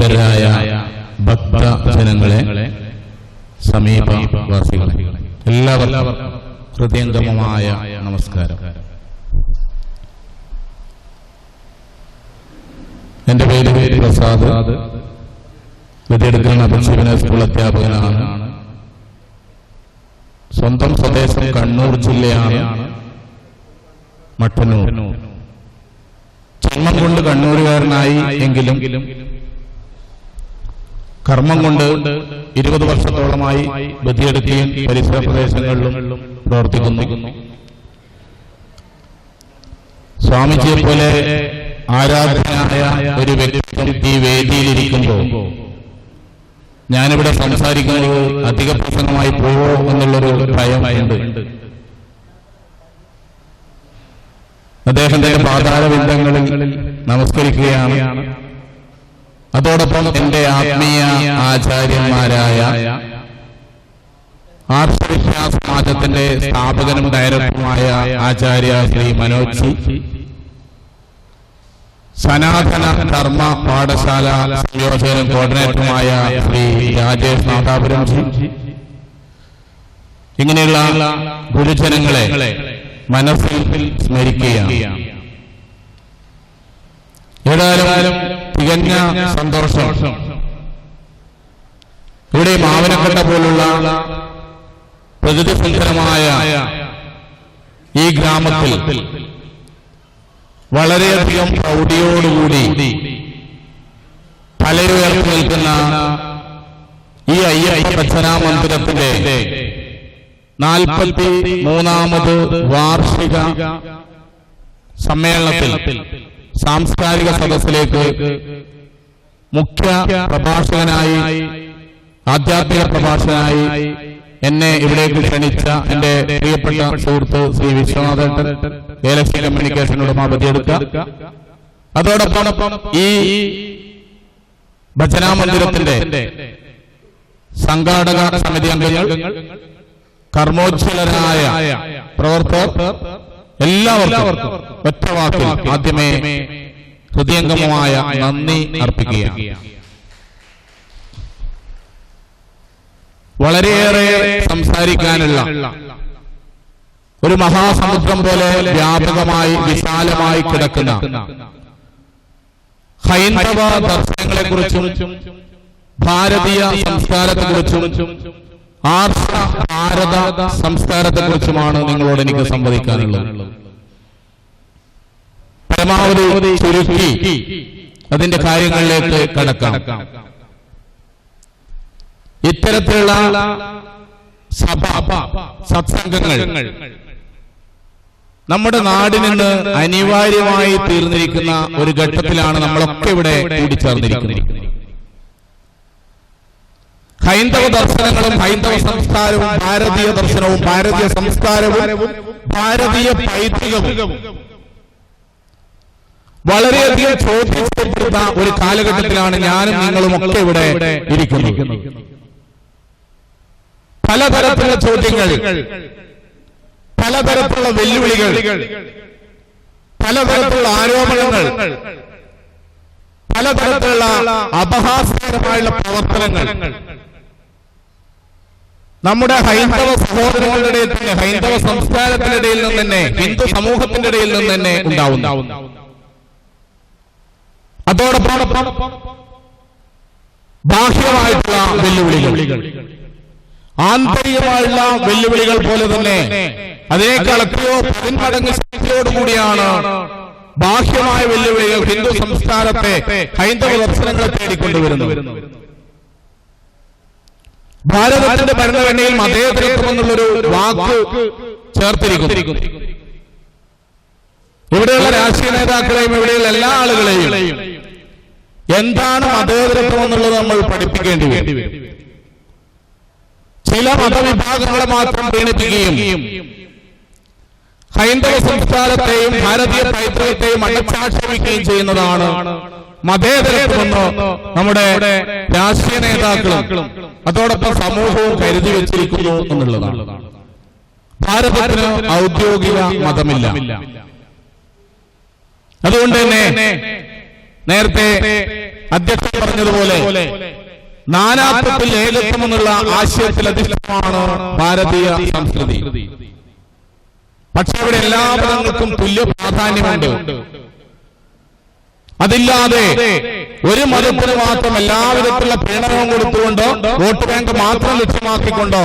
പ്രിയങ്കരായ ഭക്തജനങ്ങളെ, സമീപവാസികളെ, എല്ലാവർക്കും ഹൃദയംഗമമായ നമസ്കാരം. എന്റെ പേര് പ്രസാദ്. വിദ്യാർത്ഥികളുടെ അഭിഷേകന സ്കൂൾ അധ്യാപകനാണ്. സ്വന്തം സ്വദേശം കണ്ണൂർ ജില്ലയാണ്, മട്ടന്നൂർ. ജന്മം കൊണ്ട് കണ്ണൂരുകാരനായി എങ്കിലും കർമ്മം കൊണ്ട് 20 വർഷത്തോളമായി ബദിയടുക്കുകയും പരിസര പ്രദേശങ്ങളിലും പ്രവർത്തിക്കുന്നു. സ്വാമിജിയെ പോലെ ആരാധനായ ഒരു വ്യക്തിത്വം ഈ വേദിയിലിരിക്കുമ്പോൾ ഞാനിവിടെ സംസാരിക്കുന്നത് അധിക പ്രസംഗമായി പോവോ എന്നുള്ളൊരു ഭയമുണ്ട്. അദ്ദേഹത്തിന്റെ പാതാളബിന്ദങ്ങളിൽ നമസ്കരിക്കുകയാണ്. അതോടൊപ്പം എന്റെ ആത്മീയ ആചാര്യന്മാരായ ആർഷവിശ്വാസ സമാജത്തിന്റെ സ്ഥാപകനും ഡയറക്ടറുമായ ആചാര്യ ശ്രീ മനോജ്, സനാതന ധർമ്മ പാഠശാല സംയോജകനും കോർഡിനേറ്ററുമായ ശ്രീ രാജേഷ് നാദാപുരം ജി, ഇങ്ങനെയുള്ള ഗുരുജനങ്ങളെ മനസ്സിൽ സ്മരിക്കുകയാണ്. ഏതായാലും തികഞ്ഞ സന്തോഷം. ഇവിടെ മാവനക്കട്ട പോലുള്ള പ്രകൃതി സുന്ദരമായ ഈ ഗ്രാമത്തിൽ വളരെയധികം പ്രൗഢിയോടുകൂടി തലയുയർത്തി നിൽക്കുന്ന ഈ അയ്യപ്പ മന്ദിരത്തിന്റെ 43ാമത് വാർഷിക സമ്മേളനത്തിൽ സാംസ്കാരിക സദസ്സിലേക്ക് മുഖ്യ പ്രഭാഷകനായി, ആധ്യാത്മിക പ്രഭാഷകനായി എന്നെ ഇവിടേക്ക് ക്ഷണിച്ച എന്റെ പ്രിയപ്പെട്ട സുഹൃത്ത് ശ്രീ വിശ്വനാഥൻ, ഗാലക്സി കമ്മ്യൂണിക്കേഷൻ ഉടമ ബദിയടുക്ക, അതോടൊപ്പം ഈ ഭജനാ മന്ദിരത്തിന്റെ സംഘാടക സമിതി അംഗങ്ങൾ, കർമ്മോജ്വലരായ പ്രവർത്തകർ, എല്ലാവർക്കും ഒറ്റവാക്കിൽ ആദ്യമേ ഹൃദയംഗമമായ നന്ദി അർപ്പിക്കുകയാണ്. വളരെയേറെ സംസാരിക്കാനുള്ള ഒരു മഹാസമുദ്രം പോലെ വ്യാപകമായി വിശാലമായി കിടക്കുന്ന ഹൈന്ദവ ദർശനങ്ങളെക്കുറിച്ചും ഭാരതീയ സംസ്കാരത്തെക്കുറിച്ചും ആർഷ ഭാരത സംസ്കാരത്തെക്കുറിച്ചുമാണ് നിങ്ങളോട് എനിക്ക് സംവദിക്കാനുള്ളത്. പരമാവധി ചുരുക്കി അതിന്റെ കാര്യങ്ങളിലേക്ക് കടക്കാം. ഇത്തരത്തിലുള്ള സത്സംഗങ്ങൾ നമ്മുടെ നാടിന് അനിവാര്യമായി തീർന്നിരിക്കുന്ന ഒരു ഘട്ടത്തിലാണ് നമ്മളൊക്കെ ഇവിടെ കൂടിച്ചേർന്നിരിക്കുന്നത്. ഹൈന്ദവ ദർശനങ്ങളും ഹൈന്ദവ സംസ്കാരവും ഭാരതീയ ദർശനവും ഭാരതീയ സംസ്കാരവും ഭാരതീയ പൈതൃകവും വളരെയധികം ചോദ്യപ്പെടുന്ന ഒരു കാലഘട്ടത്തിലാണ് ഞാനും നിങ്ങളും ഒക്കെ ഇവിടെ ഇരിക്കുന്നത്. പലതരത്തിലുള്ള ചോദ്യങ്ങൾ, പലതരത്തിലുള്ള വെല്ലുവിളികൾ, പലതരത്തിലുള്ള ആരോപണങ്ങൾ, പലതരത്തിലുള്ള അപഹാസ്യകരമായുള്ള പ്രവർത്തനങ്ങൾ നമ്മുടെ ഹൈന്ദവ സഹോദരങ്ങളുടെ തന്നെ, ഹൈന്ദവ സംസ്കാരത്തിന്റെ ഇടയിൽ നിന്ന് തന്നെ, ഹിന്ദു സമൂഹത്തിന്റെ ഇടയിൽ നിന്ന് തന്നെ ഉണ്ടാവുന്നു. അതോടൊപ്പം ബാഹ്യമായിട്ടുള്ള വെല്ലുവിളികൾ, ആന്തരികമായുള്ള വെല്ലുവിളികൾ പോലെ തന്നെ അതിനേക്കാൾ എത്രയോ 10 മടങ്ങ് ശക്തിയോടുകൂടിയാണ് ബാഹ്യമായ വെല്ലുവിളികൾ ഹിന്ദു സംസ്കാരത്തെ, ഹൈന്ദവ ദർശനങ്ങളെ തേടിക്കൊണ്ടുവരുന്നു. ഭാരതത്തിന്റെ ഭരണഘടനയിൽ മതേതരത്വം എന്നുള്ളൊരു വാക്ക് ചേർത്തിരിക്കുന്നു. ഇവിടെയുള്ള രാഷ്ട്രീയ നേതാക്കളെയും ഇവിടെയുള്ള എല്ലാ ആളുകളെയും എന്താണ് മതേതരത്വം എന്നുള്ളത് നമ്മൾ പഠിപ്പിക്കേണ്ടി വരും. ചില മതവിഭാഗങ്ങളെ മാത്രം പ്രീണിപ്പിക്കുകയും ഹൈന്ദവ സംസ്കാരത്തെയും ഭാരതീയ പൈതൃകത്തെയും അടച്ചാക്ഷേപിക്കുകയും ചെയ്യുന്നതാണ് മതേതരത്വമെന്ന് നമ്മുടെ രാഷ്ട്രീയ നേതാക്കളും അതോടൊപ്പം സമൂഹവും കരുതി വെച്ചിരിക്കുന്നു എന്നുള്ളതാണ്. ഭാരതത്തിന് ഔദ്യോഗിക മതമില്ല. അതുകൊണ്ട് തന്നെ നേരത്തെ അധ്യക്ഷൻ പറഞ്ഞതുപോലെ നാനാത്വത്തിൽ ഏകത്വം എന്നുള്ള ആശയത്തിൽ അധിഷ്ഠിതമാണ് ഭാരതീയ സംസ്കൃതി. പക്ഷെ അവിടെ എല്ലാ മതങ്ങൾക്കും തുല്യ പ്രാധാന്യമുണ്ട്. അതില്ലാതെ ഒരു മതത്തിന് മാത്രം എല്ലാവിധത്തിലുള്ള പ്രീണനവും കൊടുത്തുകൊണ്ടോ വോട്ട് ബാങ്ക് മാത്രം ലക്ഷ്യമാക്കിക്കൊണ്ടോ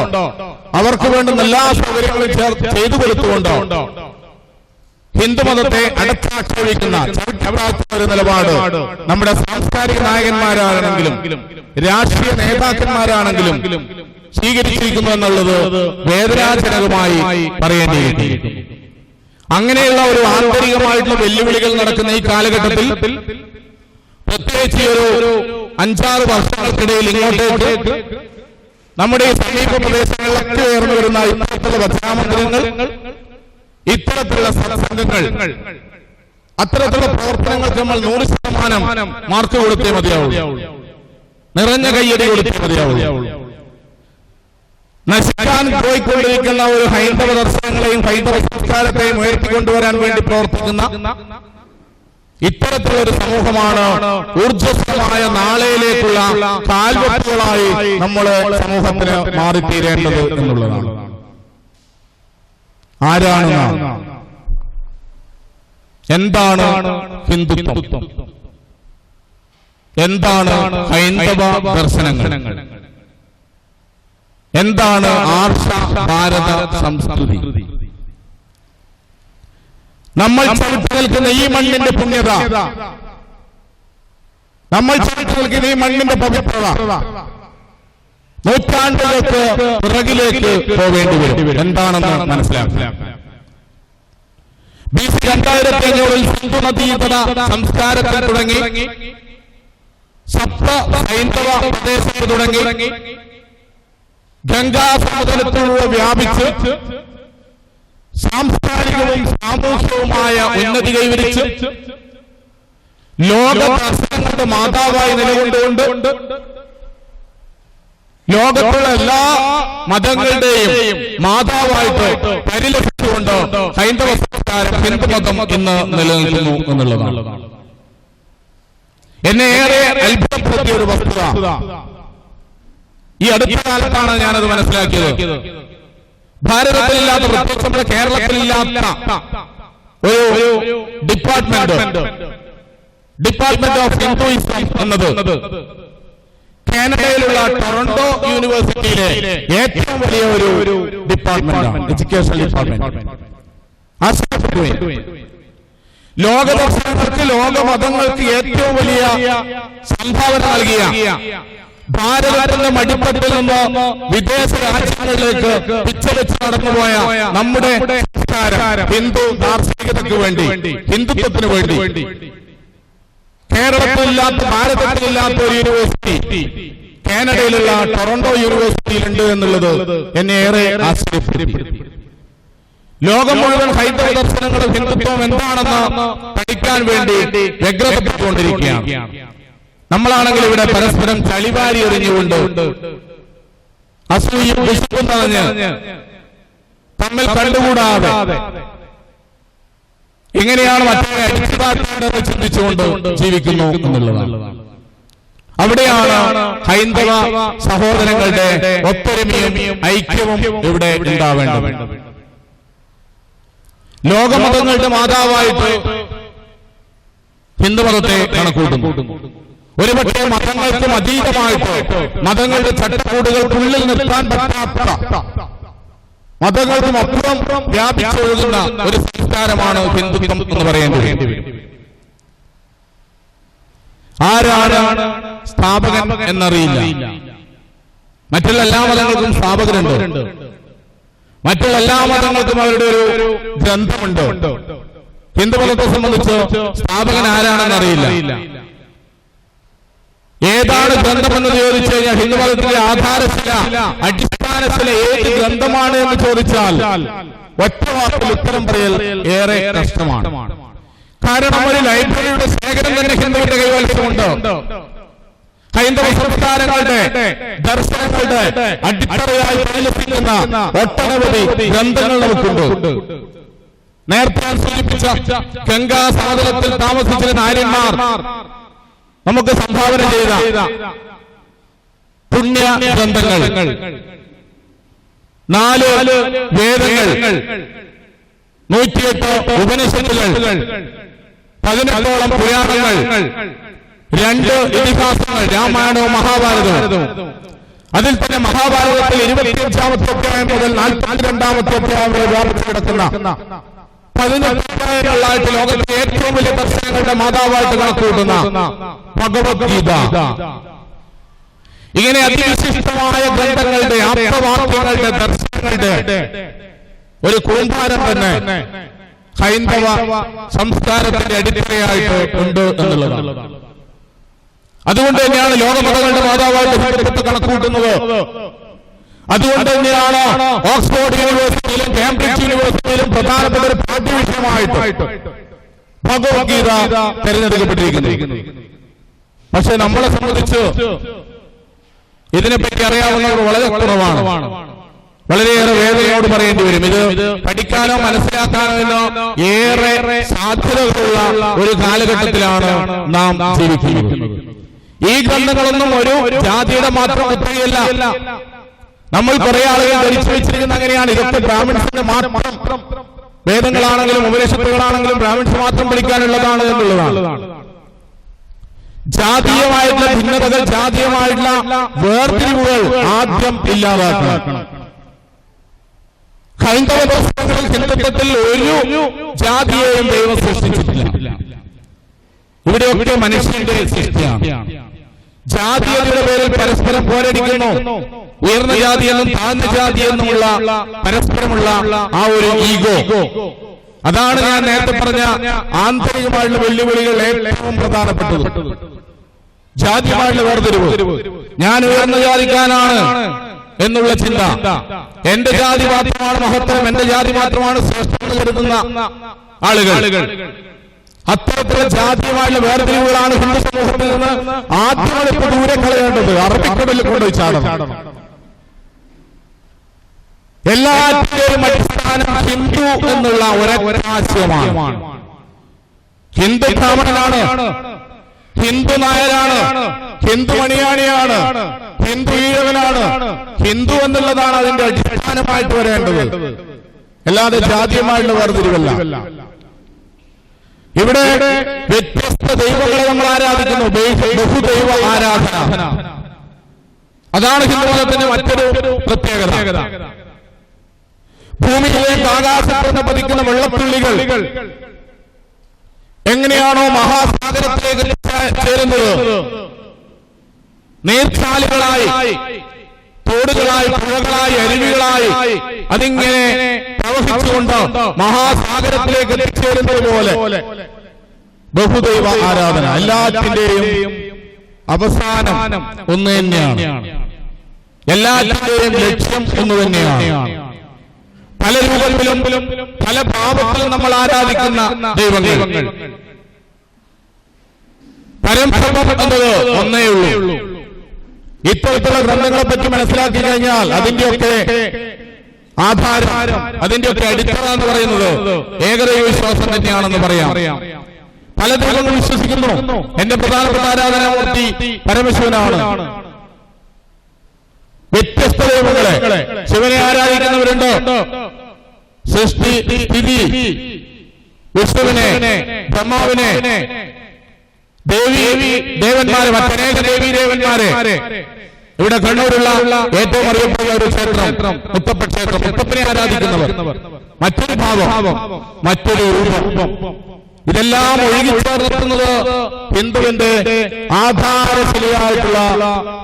അവർക്ക് വേണ്ടുന്ന എല്ലാ സൗകര്യങ്ങളും ചെയ്തു കൊടുത്തുകൊണ്ടോ ഹിന്ദുമതത്തെ അടച്ചാക്ഷേപിക്കുന്ന ഒരു നിലപാട് നമ്മുടെ സാംസ്കാരിക നായകന്മാരാണെങ്കിലും രാഷ്ട്രീയ നേതാക്കന്മാരാണെങ്കിലും സ്വീകരിച്ചിരിക്കുന്നു എന്നുള്ളത് വേദനാജനകമായി പറയേണ്ടിയിരിക്കുന്നു. അങ്ങനെയുള്ള ഒരു ആന്തരികമായിട്ടുള്ള വെല്ലുവിളികൾ നടക്കുന്ന ഈ കാലഘട്ടത്തിൽ പ്രത്യേകിച്ച് ഒരു 5-6 വർഷങ്ങൾക്കിടയിൽ ഇങ്ങോട്ടേക്ക് നമ്മുടെ സമീപ പ്രദേശങ്ങളിലൊക്കെ ഉയർന്നു വരുന്ന ഇത്തരത്തിലുള്ള ഭജനാമന്ദിരങ്ങൾ, ഇത്തരത്തിലുള്ള സത്സംഗങ്ങൾ, അത്തരത്തിലുള്ള പ്രവർത്തനങ്ങൾക്ക് നമ്മൾ 100% മാർക്ക് കൊടുത്തേ മതിയാവുള്ളൂ, നിറഞ്ഞ കയ്യടി കൊടുത്തേ മതിയാവുള്ളൂ. നശിക്കാൻ പോയിക്കൊണ്ടിരിക്കുന്ന ഒരു ഹൈന്ദവ ദർശനങ്ങളെയും ഹൈന്ദവ സംസ്കാരത്തെയും ഉയർത്തിക്കൊണ്ടുവരാൻ വേണ്ടി പ്രവർത്തിക്കുന്ന ഇത്തരത്തിലൊരു സമൂഹമാണ് ഊർജ്ജസ്വലമായ നാളെയിലേക്കുള്ള കാൽവെപ്പുകളായി നമ്മുടെ സമൂഹത്തിന് മാറിത്തീരേണ്ടത് എന്നുള്ളതാണ്. ആരാണ് നാം? എന്താണ് ഹിന്ദുത്വം? എന്താണ് ഹൈന്ദവ ദർശനങ്ങൾ? എന്താണ് ആർഷ ഭാരത സംസ്കൃതി? നമ്മൾ ചവിട്ടി നിൽക്കുന്ന ഈ മണ്ണിന്റെ പുണ്യത, നമ്മൾ ചവിട്ടി നിൽക്കുന്ന ഈ മണ്ണിന്റെ പവിത്രത നൂറ്റാണ്ടുകൾക്ക് പിറകിലേക്ക് പോവേണ്ടി വരും. എന്താണെന്ന് മനസ്സിലാക്കുക. BC 2500 സിന്ധു നദീതട സംസ്കാരത്തിൽ തുടങ്ങി സപ്ത ഹൈന്ദവ പ്രദേശത്ത് തുടങ്ങി ഗംഗാ സമതലത്തിലൂടെ വ്യാപിച്ച് സാംസ്കാരികവും സാമൂഹികവുമായ ഉന്നതി കൈവരിച്ച് ലോക ദർശനങ്ങളുടെ മാതാവായി നിലകൊണ്ടുകൊണ്ട് ലോകത്തുള്ള എല്ലാ മതങ്ങളുടെയും മാതാവായിട്ട് പരിലസിച്ചുകൊണ്ട് ഹൈന്ദവ സംസ്കാരം ഹിന്ദുമതം ഇന്ന് നിലനിൽക്കുന്നു എന്നുള്ളതാണ്. എന്നെ ഏറെ അത്ഭുതപ്പെടുത്തിയ ഒരു വസ്തുത ഈ അടുത്ത കാലത്താണ് ഞാനത് മനസ്സിലാക്കിയത്. ഭാരതത്തിലില്ലാത്ത, പ്രത്യേകിച്ച് നമ്മുടെ കേരളത്തിലില്ലാത്ത ഒരു ഡിപ്പാർട്ട്മെന്റ് ഓഫ് ഹിന്ദുയിസം എന്നത് കാനഡയിലുള്ള ടൊറന്റോ യൂണിവേഴ്സിറ്റിയിലെ ഏറ്റവും വലിയ ഒരു ഡിപ്പാർട്ട്മെന്റാണ്, എഡ്യൂക്കേഷൻ ഡിപ്പാർട്ട്മെന്റ്. ലോക ദർശനങ്ങൾക്ക്, ലോക മതങ്ങൾക്ക് ഏറ്റവും വലിയ സംഭാവന നൽകിയ, ഭാരതത്തിന്റെ മടിത്തട്ടിൽ നിന്ന് വിദേശ രാജ്യങ്ങളിലേക്ക് പിച്ചവെച്ച് നടന്നുപോയ നമ്മുടെ സംസ്കാരം, ഹിന്ദു ദാർശനികതയ്ക്ക് വേണ്ടി, ഹിന്ദുത്വത്തിന് വേണ്ടി കേരളത്തിലില്ലാത്ത, ഭാരതത്തിലില്ലാത്ത ഒരു യൂണിവേഴ്സിറ്റി കാനഡയിലുള്ള ടൊറന്റോ യൂണിവേഴ്സിറ്റിയിലുണ്ട് എന്നുള്ളത് എന്നെ ഏറെ ആശ്ചര്യപ്പെടുത്തി. ലോകം മുഴുവൻ ഹൈന്ദവ ദർശനങ്ങളും ഹിന്ദുത്വം എന്താണെന്ന് പഠിക്കാൻ വേണ്ടി വ്യഗ്രതപ്പെട്ടുകൊണ്ടിരിക്കുകയാണ്. നമ്മളാണെങ്കിൽ ഇവിടെ പരസ്പരം ചളിവാരി എറിഞ്ഞുകൊണ്ട് അസൂയും വിശപ്പും നിറഞ്ഞ് തമ്മിൽ കണ്ടുകൂടാതെ എങ്ങനെയാണ് മറ്റേ അടിച്ചുതാക്കേണ്ടതെന്ന് ചിന്തിച്ചുകൊണ്ട് ജീവിക്കുന്നു എന്നുള്ളതാണ്. അവിടെയാണ് ഹൈന്ദവ സഹോദരങ്ങളുടെ ഒത്തൊരുമയും ഐക്യവും ഇവിടെ ഉണ്ടാവേണ്ടത്. ലോകമതങ്ങളുടെ മാതാവായിട്ട് ഹിന്ദുമതത്തെ കണക്കൂട്ടുന്നു. ഒരുപക്ഷെ മതങ്ങൾക്കും അതീതമായിട്ട്, മതങ്ങളുടെ ചട്ടക്കൂടുകൾക്കുള്ളിൽ നിർത്താൻ പറ്റാത്ത, മതങ്ങൾക്കും അപ്പുറം വ്യാപിച്ചൊഴുകുന്ന ഒരു സംസ്കാരമാണ് ഹിന്ദുത്വം എന്ന് പറയേണ്ടി വരും. ആരാണ് സ്ഥാപകൻ എന്നറിയില്ല. മറ്റുള്ള എല്ലാ മതങ്ങൾക്കും സ്ഥാപകരുണ്ട്, മറ്റുള്ള എല്ലാ മതങ്ങൾക്കും അവരുടെ ഒരു ഗ്രന്ഥമുണ്ട്. ഹിന്ദുമതത്തെ സംബന്ധിച്ച് സ്ഥാപകൻ ആരാണെന്ന് അറിയില്ല. ഏതാണ് ഗ്രന്ഥമെന്ന് ചോദിച്ചു കഴിഞ്ഞാൽ ഹിന്ദുമതത്തിലെ ആധാരശില, അടിസ്ഥാനശില ഏത് ഗ്രന്ഥമാണ് എന്ന് ചോദിച്ചാൽ ഒറ്റ വാക്കിൽ ഉത്തരം പറയൽ ഏറെ കഷ്ടമാണ്. കാരണം ഒരു ലൈബ്രറിയുടെ ശേഖരം തന്നെ ഹിന്ദുവിന്റെ കൈവശമുണ്ട്. ഹൈന്ദവ സംസ്കാരങ്ങളുടെ, ദർശനങ്ങളുടെ അടിത്തറയായി പരിലസിക്കുന്ന ഒട്ടനവധി ഗ്രന്ഥങ്ങൾ നമുക്കുണ്ട്. നേരത്തെ സൂചിപ്പിച്ച ഗംഗാ സമതലത്തിൽ താമസിച്ചിരുന്ന ആര്യന്മാർ നമുക്ക് സംഭാവന ചെയ്ത പുണ്യ ഗ്രന്ഥങ്ങൾ, 4 വേദങ്ങൾ, 108 ഉപനിഷത്തുകൾ, 18ഓളം പുരാണങ്ങൾ, 2 ഇതിഹാസങ്ങൾ, രാമായണവും മഹാഭാരതവും. അതിൽ തന്നെ മഹാഭാരതത്തിൽ 25ാമത്തെ അധ്യായം മുതൽ 42ാമത്തെ അധ്യായം വരെ വ്യാപിച്ചു കിടക്കുന്ന 18 അധ്യായങ്ങളായിട്ട് ലോകത്തിലെ ഏറ്റവും വലിയ ദർശനങ്ങളുടെ മാതാവായിട്ട് കണക്കുകൂട്ടുന്ന ഭഗവത്ഗീത. ഇങ്ങനെ അതിവിശിഷ്ടമായ ഗ്രന്ഥങ്ങളുടെ, ആപ്തവാക്യങ്ങളുടെ, ദർശനങ്ങളുടെ ഒരു കൂമ്പാരം തന്നെ ഹൈന്ദവ സംസ്കാരത്തിന്റെ അടിത്തറയായിട്ട് ഉണ്ട് എന്നുള്ളതാണ്. അതുകൊണ്ട് തന്നെയാണ് ലോകമതങ്ങളുടെ മാതാവായിട്ട് ബന്ധപ്പെട്ട് കണക്കുകൂട്ടുന്നത്. അതുകൊണ്ട് തന്നെയാണ് ഓക്സ്ഫോർഡ് യൂണിവേഴ്സിറ്റിയിലും കേംബ്രിഡ്ജ് യൂണിവേഴ്സിറ്റിയിലും പ്രധാനപ്പെട്ട ഒരു പാഠ്യവിഷയമായിട്ട് ഭഗവത്ഗീത തെരഞ്ഞെടുക്കപ്പെട്ടിരിക്കുന്നത്. പക്ഷെ നമ്മളെ സംബന്ധിച്ച് ഇതിനെപ്പറ്റി അറിയാവുന്നവർ വളരെ കുറവാണ്. വളരെയേറെ വേദനയോട് പറയേണ്ടി വരും. ഇത് പഠിക്കാനോ മനസ്സിലാക്കാനോ ഏറെ സാധ്യതകളുള്ള ഒരു കാലഘട്ടത്തിലാണ് നാം ജീവിക്കുന്നത്. ഈ ഗ്രന്ഥങ്ങളൊന്നും ഒരു ജാതിയുടെ മാത്രം മുദ്രയല്ല. നമ്മൾ കുറെ ആളുകൾ ധരിച്ചു വെച്ചിരിക്കുന്ന അങ്ങനെയാണ്. ഇതൊക്കെ ബ്രാഹ്മിൺസിന്റെ മാത്രം വേദങ്ങളാണെങ്കിലും ഉപനിഷത്തുകളാണെങ്കിലും ബ്രാഹ്മിൺസ് മാത്രം പഠിക്കാനുള്ളതാണ് എന്നുള്ളതാണ്. ജാതീയമായിട്ടുള്ള ഭിന്നതകൾ, ജാതീയമായിട്ടുള്ള വേർതിരിവുകൾ ആദ്യം ഇല്ലാതാക്കണം. ഹൈന്ദവ ദർശനങ്ങളിൽ ഹിന്ദുത്വത്തിൽ ഒരു ജാതിയെയും ദൈവം സൃഷ്ടിച്ചിട്ടില്ല. ഇവിടെയൊക്കെ മനുഷ്യന്റെ സൃഷ്ടിയാണ്. ജാതീയതയുടെ പേരിൽ പരസ്പരം പോരടിക്കുന്നു. ഉയർന്ന ജാതിയെന്നും താഴ്ന്ന ജാതിയെന്നുമുള്ള പരസ്പരമുള്ള ആ ഒരു ഈഗോ, അതാണ് ഞാൻ നേരത്തെ പറഞ്ഞ ആന്തരികമായിട്ടുള്ള വെല്ലുവിളികൾ ഏറ്റവും പ്രധാനപ്പെട്ടത്. ജാതിയുമായിട്ടുള്ള വേർതിരിവ്. ഞാൻ ഉയർന്ന ജാതിക്കാനാണ് എന്നുള്ള ചിന്ത, എന്റെ ജാതി മാത്രമാണ് മഹത്തരം, എന്റെ ജാതി മാത്രമാണ് ശ്രേഷ്ഠം എന്ന് കരുതുന്ന ആളുകൾ, അത്തരത്തിലുള്ള ജാതിയുമായിട്ടുള്ള വേർതിരിവുകളാണ് ഹിന്ദു സമൂഹത്തിൽ നിന്ന് ആദ്യമായി ഇപ്പൊ ദൂരെ കളയേണ്ടത്. അറബിക്കടലിൽ കൊണ്ടുപോയി ചാടണം. എല്ലാത്തിന്റെയും അടിസ്ഥാനം ഹിന്ദു എന്നുള്ള ഒരാശയമാണ്. ഹിന്ദു ബ്രാഹ്മണനാണ്, ഹിന്ദു നായരാണ്, ഹിന്ദു മണിയാണിയാണ്, ഹിന്ദു ഈഴവനാണ്. ഹിന്ദു എന്നുള്ളതാണ് അതിന്റെ അടിസ്ഥാനമായിട്ട് വരേണ്ടത്, അല്ലാതെ ജാതിയുമായിട്ടുള്ള വേർതിരിവല്ല. ഇവിടെ വ്യത്യസ്ത ദൈവങ്ങളെ നമ്മൾ ആരാധിക്കുന്നു, ബഹുദൈവ ആരാധന. അതാണ് ഹിന്ദുമതത്തിന്റെ മറ്റൊരു പ്രത്യേകത. ഭൂമിയിലേക്ക് ആകാശത്ത് പതിക്കുന്ന വെള്ളത്തുള്ളികൾ എങ്ങനെയാണോ മഹാസാഗരത്തിലേക്ക് ചേരുന്നത്, നീർച്ചാലുകളായി, തോടുകളായി, പുഴകളായി, അരുവികളായി അതിങ്ങനെ പ്രവഹിച്ചുകൊണ്ട് മഹാസാഗരത്തിലേക്ക് എത്തിച്ചേരുന്നത് പോലെ ബഹുദൈവ ആരാധന. എല്ലാത്തിന്റെയും അവസാനം ഒന്ന് തന്നെയാണ്, എല്ലാത്തിന്റെയും ലക്ഷ്യം ഒന്ന് തന്നെയാണ്. പല രൂപത്തിലും പല ഭാവത്തിലും നമ്മൾ ആരാധിക്കുന്ന ദൈവങ്ങൾ, പരംബ്രഹ്മം എന്നത് ഒന്നേ ഉള്ളൂ. ഇത്തരത്തിലുള്ള ഗ്രന്ഥങ്ങളെ പറ്റി മനസ്സിലാക്കി കഴിഞ്ഞാൽ അതിന്റെയൊക്കെ ആധാരം, അതിന്റെയൊക്കെ അടിത്തറ എന്ന് പറയുന്നത് ഏകദൈവ വിശ്വാസം തന്നെയാണെന്ന് പറയാം. പല ദൈവങ്ങൾ വിശ്വസിക്കുന്നു. എന്റെ പ്രധാനപ്പെട്ട ആരാധനാമൂർത്തി പരമശിവനാണ്. വ്യത്യസ്ത ദൈവങ്ങളെ, ശിവനെ ആരാധിക്കുന്നവരുണ്ട്, സൃഷ്ടി സ്ഥിതി, വിഷ്ണുവിനെ, ബ്രഹ്മാവിനെ, ദേവന്മാരെ, മറ്റനേക ദേവീദേവന്മാരെ. ഇവിടെ കണ്ണൂരുള്ള ഏറ്റവും അറിയപ്പെടുന്ന ഒരു ക്ഷേത്രം മുത്തപ്പ ക്ഷേത്രം, മുത്തപ്പനെ ആരാധിക്കുന്നവർ. മറ്റൊരു ഭാവം, മറ്റൊരു രൂപം. ഇതെല്ലാം ഒഴുകിച്ചേർന്നെത്തുന്നത് ഹിന്ദുവിന്റെ ആധാരശിലയായിട്ടുള്ള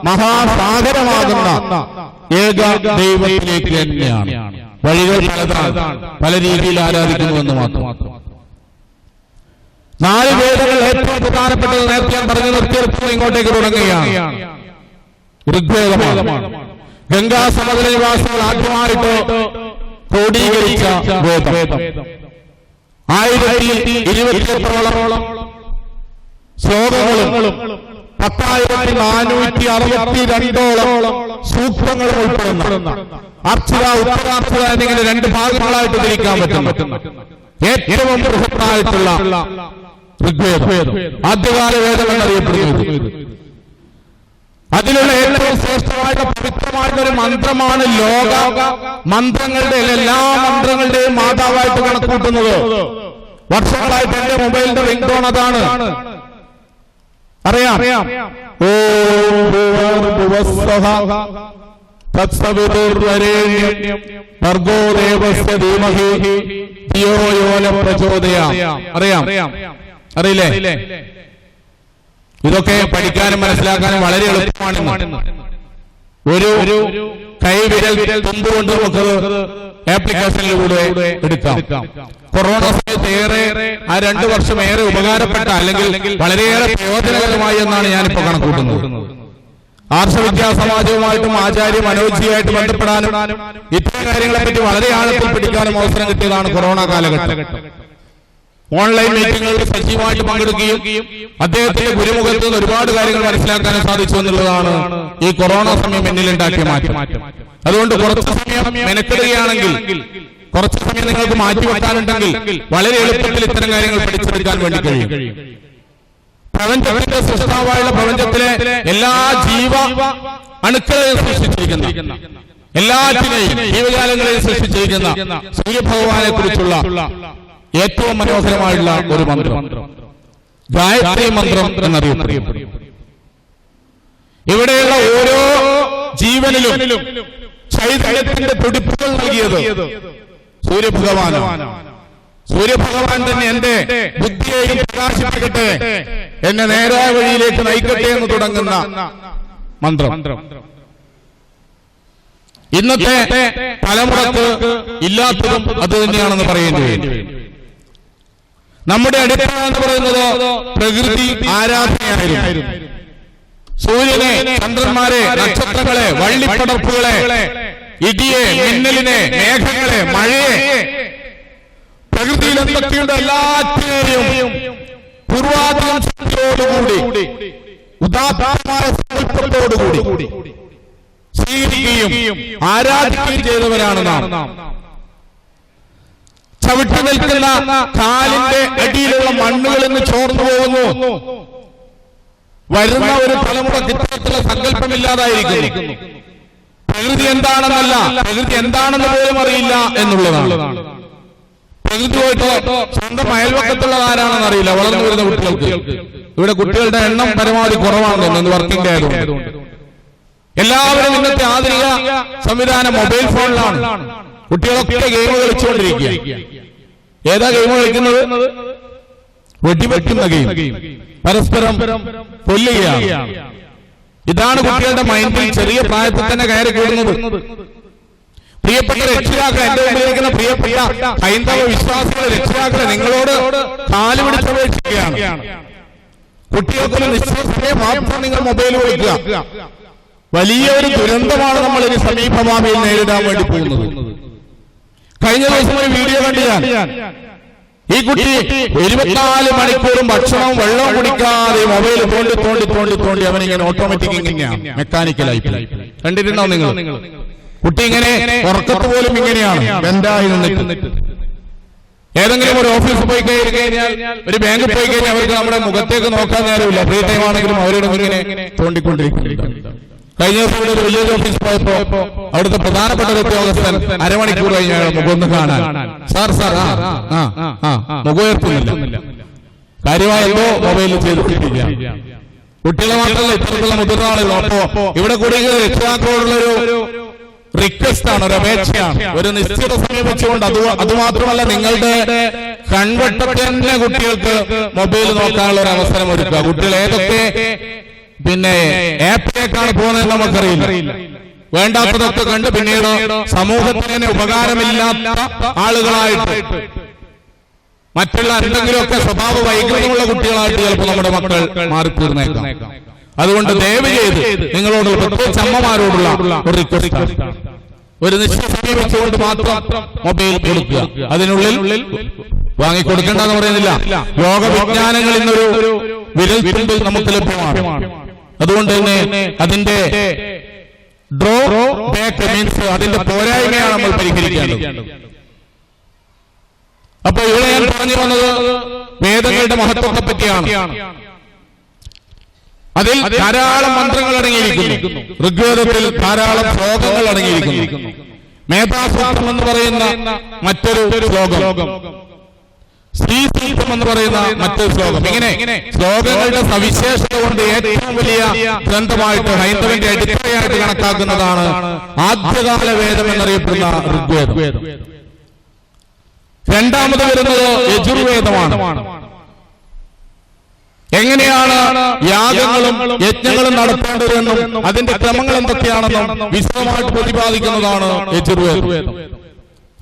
മഹാസാഗരമാകുന്ന ഏക ദൈവത്തിലേക്ക് തന്നെയാണ്. വഴികൾ പലതാണ്, പല രീതിയിൽ ആരാധിക്കുന്നുവെന്ന് മാത്രം. 4 വേദങ്ങൾ ഏറ്റവും പ്രധാനപ്പെട്ടത് നേരത്തെ ഞാൻ പറഞ്ഞു നിർത്തിയെടുത്ത് ഇങ്ങോട്ടേക്ക് തുടങ്ങുകയാണ്. ഋഗ്വേദമാണ്. ഗംഗാ സമതല നിവാസികൾ ആദ്യമായിട്ട് ക്രോഡീകരിച്ച വേദം. 1028 ശ്ലോകങ്ങളും 10,462 സൂക്തങ്ങളും ഉൾപ്പെടുന്ന അർച്ചിത, ഉത്തരാർച്ചിത എന്നിങ്ങനെ 2 ഭാഗങ്ങളായിട്ട് തിരിക്കാൻ പറ്റുന്ന ഏറ്റവും ബൃഹത്തായിട്ടുള്ള ഋഗ്വേദം, ആദ്യകാല വേദം എന്നറിയപ്പെടുന്നത്. അതിലുള്ള ഏറ്റവും ശ്രേഷ്ഠമായിട്ട് പവിത്രമായിട്ടുള്ള ഒരു മന്ത്രമാണ് ലോക മന്ത്രങ്ങളുടെ എല്ലാ മന്ത്രങ്ങളുടെയും മാതാവായിട്ട് കണക്കൂട്ടുന്നത്. വർഷങ്ങളായിട്ട് എന്റെ മൊബൈലിന്റെ റിംഗ് ടോൺ അതാണ്. അറിയാം. അറിയാം? അറിയില്ലേ? ഇതൊക്കെ പഠിക്കാനും മനസ്സിലാക്കാനും വളരെ എളുപ്പമാണ്. ഒരു കൈവിരൽ തുമ്പുകൊണ്ട് നമുക്ക് ആപ്ലിക്കേഷനിലൂടെ എടുക്കാം. കൊറോണ സമയത്ത് ഏറെ ആ 2 വർഷം ഏറെ ഉപകാരപ്പെട്ട അല്ലെങ്കിൽ വളരെയേറെ പ്രയോജനകരമായി എന്നാണ് ഞാനിപ്പോ കണക്കൂട്ടുന്നത്. ആർഷവിദ്യാ സമാജവുമായിട്ടും ആചാര്യ മനോജിയായിട്ട് ബന്ധപ്പെടാനും ഇത്തരം കാര്യങ്ങളെപ്പറ്റി വളരെ ആഴത്തിൽ പഠിക്കാനും അവസരം കിട്ടിയതാണ് കൊറോണ കാലഘട്ടം. ഓൺലൈൻ മീറ്റിങ്ങുകളിൽ സജീവമായിട്ട് പങ്കെടുക്കുകയും അദ്ദേഹത്തിന്റെ ഗുരുമുഖത്ത് നിന്ന് ഒരുപാട് കാര്യങ്ങൾ മനസ്സിലാക്കാനും സാധിച്ചു എന്നുള്ളതാണ് ഈ കൊറോണ സമയം എന്നിലുണ്ടാക്കിയ മാറ്റം. അതുകൊണ്ട് കുറച്ച് സമയം മെനക്കെടുകയാണെങ്കിൽ, കുറച്ച് സമയം നിങ്ങൾക്ക് മാറ്റിവെക്കാനുണ്ടെങ്കിൽ വളരെ എളുപ്പത്തിൽ ഇത്തരം കാര്യങ്ങൾ പഠിച്ചെടുക്കാൻ വേണ്ടി കഴിയും. പ്രപഞ്ചത്തിന്റെ സൃഷ്ടാവായുള്ള പ്രപഞ്ചത്തിലെ എല്ലാ ജീവ അണുക്കളെയും സൃഷ്ടിച്ചിരിക്കുന്ന, എല്ലാറ്റിനെയും ജീവജാലങ്ങളെയും സൃഷ്ടിച്ചിരിക്കുന്ന സൂര്യഭഗവാനെ കുറിച്ചുള്ള ഏറ്റവും മനോഹരമായുള്ള ഒരു മന്ത്രം ഗായത്രി മന്ത്രം എന്നറിയപ്പെടും. ഇവിടെയുള്ള ഓരോ ജീവനിലും ചൈതന്യത്തിന്റെ തുടിപ്പുകൾ നൽകിയത് സൂര്യഭഗവാനാണ്. സൂര്യഭഗവാൻ തന്നെ എന്റെ ബുദ്ധിയെയും പ്രകാശിപ്പിക്കട്ടെ, എന്നെ നേരായ വഴിയിലേക്ക് നയിക്കട്ടെ എന്ന് തുടങ്ങുന്ന മന്ത്രം ഇന്നത്തെ തലമുറക്ക് ഇല്ലാത്തതും അത് തന്നെയാണെന്ന് പറയേണ്ടി വരും. നമ്മുടെ അടിത്തറ എന്ന് പറയുന്നത് പ്രകൃതി ആരാധനയായിരുന്നു. സൂര്യനെ, ചന്ദ്രന്മാരെ, നക്ഷത്രങ്ങളെ, വള്ളിപ്പടർപ്പുകളെ, ഇടിയെ, മിന്നലിനെ, മേഘങ്ങളെ, മഴയെ, പ്രകൃതിയിൽ എന്തൊക്കെയുണ്ട് എല്ലാറ്റിനെയും പൂർവാധികം ശക്തിയോടുകൂടി, ഉദാത്തമായ സങ്കല്പത്തോടുകൂടി സ്വീകരിക്കുകയും ആരാധിക്കുകയും ചെയ്തവരാണ് നാം. ചവിട്ടി നിൽക്കുന്ന കാലിന്റെ അടിയിലുള്ള മണ്ണുകളിൽ നിന്ന് ചോർന്നു പോകുന്നു. വരുന്ന ഒരു തലമുറക്ക് ഇത്തരത്തിലുള്ള സങ്കല്പമില്ലാതായിരിക്കുന്നു. പ്രകൃതി എന്താണെന്നല്ല, പ്രകൃതി എന്താണെന്ന് പോലും അറിയില്ല എന്നുള്ളതാണ്. പ്രകൃതിയായിട്ട് സ്വന്തം അയൽവക്കത്തുള്ളത് ആരാണെന്ന് അറിയില്ല വളർന്നു വരുന്ന കുട്ടികൾക്ക്. ഇവിടെ കുട്ടികളുടെ എണ്ണം പരമാവധി കുറവാണെന്ന് തോന്നുന്നു വർക്കിംഗ് ആയതുകൊണ്ട്. എല്ലാവരും ഇന്നത്തെ ആധുനിക സംവിധാനം മൊബൈൽ ഫോണിലാണ്. കുട്ടികളൊക്കെ ഗെയിം കളിച്ചുകൊണ്ടിരിക്കുക. ഏതാ ഗെയിം കളിക്കുന്നത്? വെടിവെക്കുന്ന ഗെയിം, പരസ്പരം കൊല്ലുകയാണ്. ഇതാണ് കുട്ടികളുടെ മൈൻഡിൽ ചെറിയ പ്രായത്തിൽ തന്നെ കയറി കൂടുന്നത്. പ്രിയപ്പെട്ട രക്ഷിതാക്കളെ, എന്റെ മുമ്പിലിരിക്കുന്ന പ്രിയപ്പെട്ട ഹൈന്ദവ വിശ്വാസികളെ, രക്ഷിതാക്കളെ, നിങ്ങളോട് കാല് പിടിച്ചപേക്ഷിക്കുകയാണ്. കുട്ടികൾക്കൊരു നിശ്ചിത സമയം മാത്രം നിങ്ങൾ മൊബൈൽ കൊടുക്കുക. വലിയൊരു ദുരന്തമാണ് നമ്മൾ ഇനി സമീപഭാവിയിൽ നേരിടാൻ വേണ്ടി പോകുന്നത്. കഴിഞ്ഞ ദിവസം ഒരു വീഡിയോ കണ്ടു ഞാൻ. ഈ കുട്ടി 24 മണിക്കൂറും ഭക്ഷണവും വെള്ളവും കുടിക്കാതെ മൊബൈൽ തോണ്ടി അവനിങ്ങനെ ഓട്ടോമാറ്റിക് ഇങ്ങനെയാണ്, മെക്കാനിക്കലായി. കണ്ടിട്ടുണ്ടോ നിങ്ങൾ? കുട്ടി ഇങ്ങനെ ഉറക്കത്ത് പോലും ഇങ്ങനെയാണ് ബെൻഡായി നിന്നിട്ട്. ഏതെങ്കിലും ഒരു ഓഫീസിൽ പോയി കഴിഞ്ഞാൽ, ഒരു ബാങ്കിൽ പോയി കഴിഞ്ഞാൽ അവർക്ക് നമ്മുടെ മുഖത്തേക്ക് നോക്കാൻ നേരമില്ല. ഫ്രീ ടൈം ആണെങ്കിലും അവരോട് ഇങ്ങനെ തോണ്ടിക്കൊണ്ടിരിക്കുന്നു. കഴിഞ്ഞ ദിവസം ഇവിടെ ഒരു വില്ലേജ് ഓഫീസിൽ പോയപ്പോ അവിടുത്തെ പ്രധാനപ്പെട്ട ഒരു ഉദ്യോഗസ്ഥൻ അരമണിക്കൂർ കഴിഞ്ഞ മുഖമൊന്ന് കാണാൻ, സാർ മുഖം ഉയർത്തുന്നില്ല. കാര്യമായ എന്തോ മൊബൈലിൽ ചെയ്തിട്ടില്ല. കുട്ടികളെ മാത്രമല്ല, ഇത്തരത്തിലുള്ള മുതിർന്ന ആളുകൾ. അപ്പോ ഇവിടെ കൂടി രക്ഷിതാക്കളോടുള്ളൊരു റിക്വസ്റ്റ് ആണ്, ഒരു അപേക്ഷയാണ്. ഒരു നിശ്ചിത സമയം വെച്ചുകൊണ്ട്, അതുമാത്രമല്ല നിങ്ങളുടെ കൺവെട്ടത്തെ തന്നെ കുട്ടികൾക്ക് മൊബൈൽ നോക്കാനുള്ള ഒരു അവസരം ഒരുക്കുക. കുട്ടികൾ ഏതൊക്കെ ആപ്പിലേക്കാണ് പോകുന്നത് നമുക്കറിയില്ല. വേണ്ടാത്തതൊക്കെ കണ്ട് പിന്നീട് സമൂഹത്തിന് ഉപകാരമില്ലാത്ത ആളുകളായിട്ട്, മറ്റുള്ള എന്തെങ്കിലുമൊക്കെ സ്വഭാവ വൈകല്യമുള്ള കുട്ടികളായിട്ട് ചിലപ്പോൾ നമ്മുടെ മക്കൾ മാറിത്തീർന്നേക്കാം. അതുകൊണ്ട് ദയവ് ചെയ്ത് നിങ്ങളോട്, പ്രത്യേകിച്ച് അമ്മമാരോടുള്ള ഒരു റിക്വസ്റ്റ്, ഒരു നിശ്ചിത സമയം വെച്ചുകൊണ്ട് മാത്രം മൊബൈൽ കൊടുക്കുക. അതിനുള്ളിൽ വാങ്ങിക്കൊടുക്കേണ്ടെന്ന് പറയുന്നില്ല. ലോകവിജ്ഞാനങ്ങൾ ഇന്നൊരു വിരൽ തുമ്പിൽ നമുക്ക് ലഭ്യമാണ്. അതുകൊണ്ട് തന്നെ അതിന്റെ ഡ്രോ ബാക്ക് മീൻസ് അതിന്റെ പോരായ്മയാണ് നമ്മൾ പരിഹരിക്കേണ്ടത്. അപ്പൊ ഇവിടെ ഞാൻ പറഞ്ഞു വന്നത് വേദങ്ങളുടെ മഹത്വത്തെ പറ്റിയാണ്. അതിൽ ധാരാളം മന്ത്രങ്ങൾ അടങ്ങിയിരിക്കുന്നു. ഋഗ്വേദത്തിൽ ധാരാളം ശ്ലോകങ്ങൾ അടങ്ങിയിരിക്കുന്നു. മേധാസൂത്രം എന്ന് പറയുന്ന മറ്റൊരു ശ്ലോകം, ശ്രീസൂത്രം എന്ന് പറയുന്ന മറ്റൊരു ശ്ലോകം. ഇങ്ങനെ ശ്ലോകങ്ങളുടെ സവിശേഷത കൊണ്ട് ഏറ്റവും വലിയ ഗ്രന്ഥമായിട്ട് ഹൈന്ദവന്റെ അടിത്തറയായിട്ട് കണക്കാക്കുന്നതാണ് ആദ്യകാല വേദം എന്നറിയപ്പെടുന്ന ഋഗ്വേദം. രണ്ടാമത് വരുന്നത് യജുർവേദമാണ്. എങ്ങനെയാണ് യാഗങ്ങളും യജ്ഞങ്ങളും നടത്തേണ്ടതെന്നും അതിന്റെ ക്രമങ്ങൾ എന്തൊക്കെയാണെന്നും വിശദമായിട്ട് പ്രതിപാദിക്കുന്നതാണ് യജുർവേദം.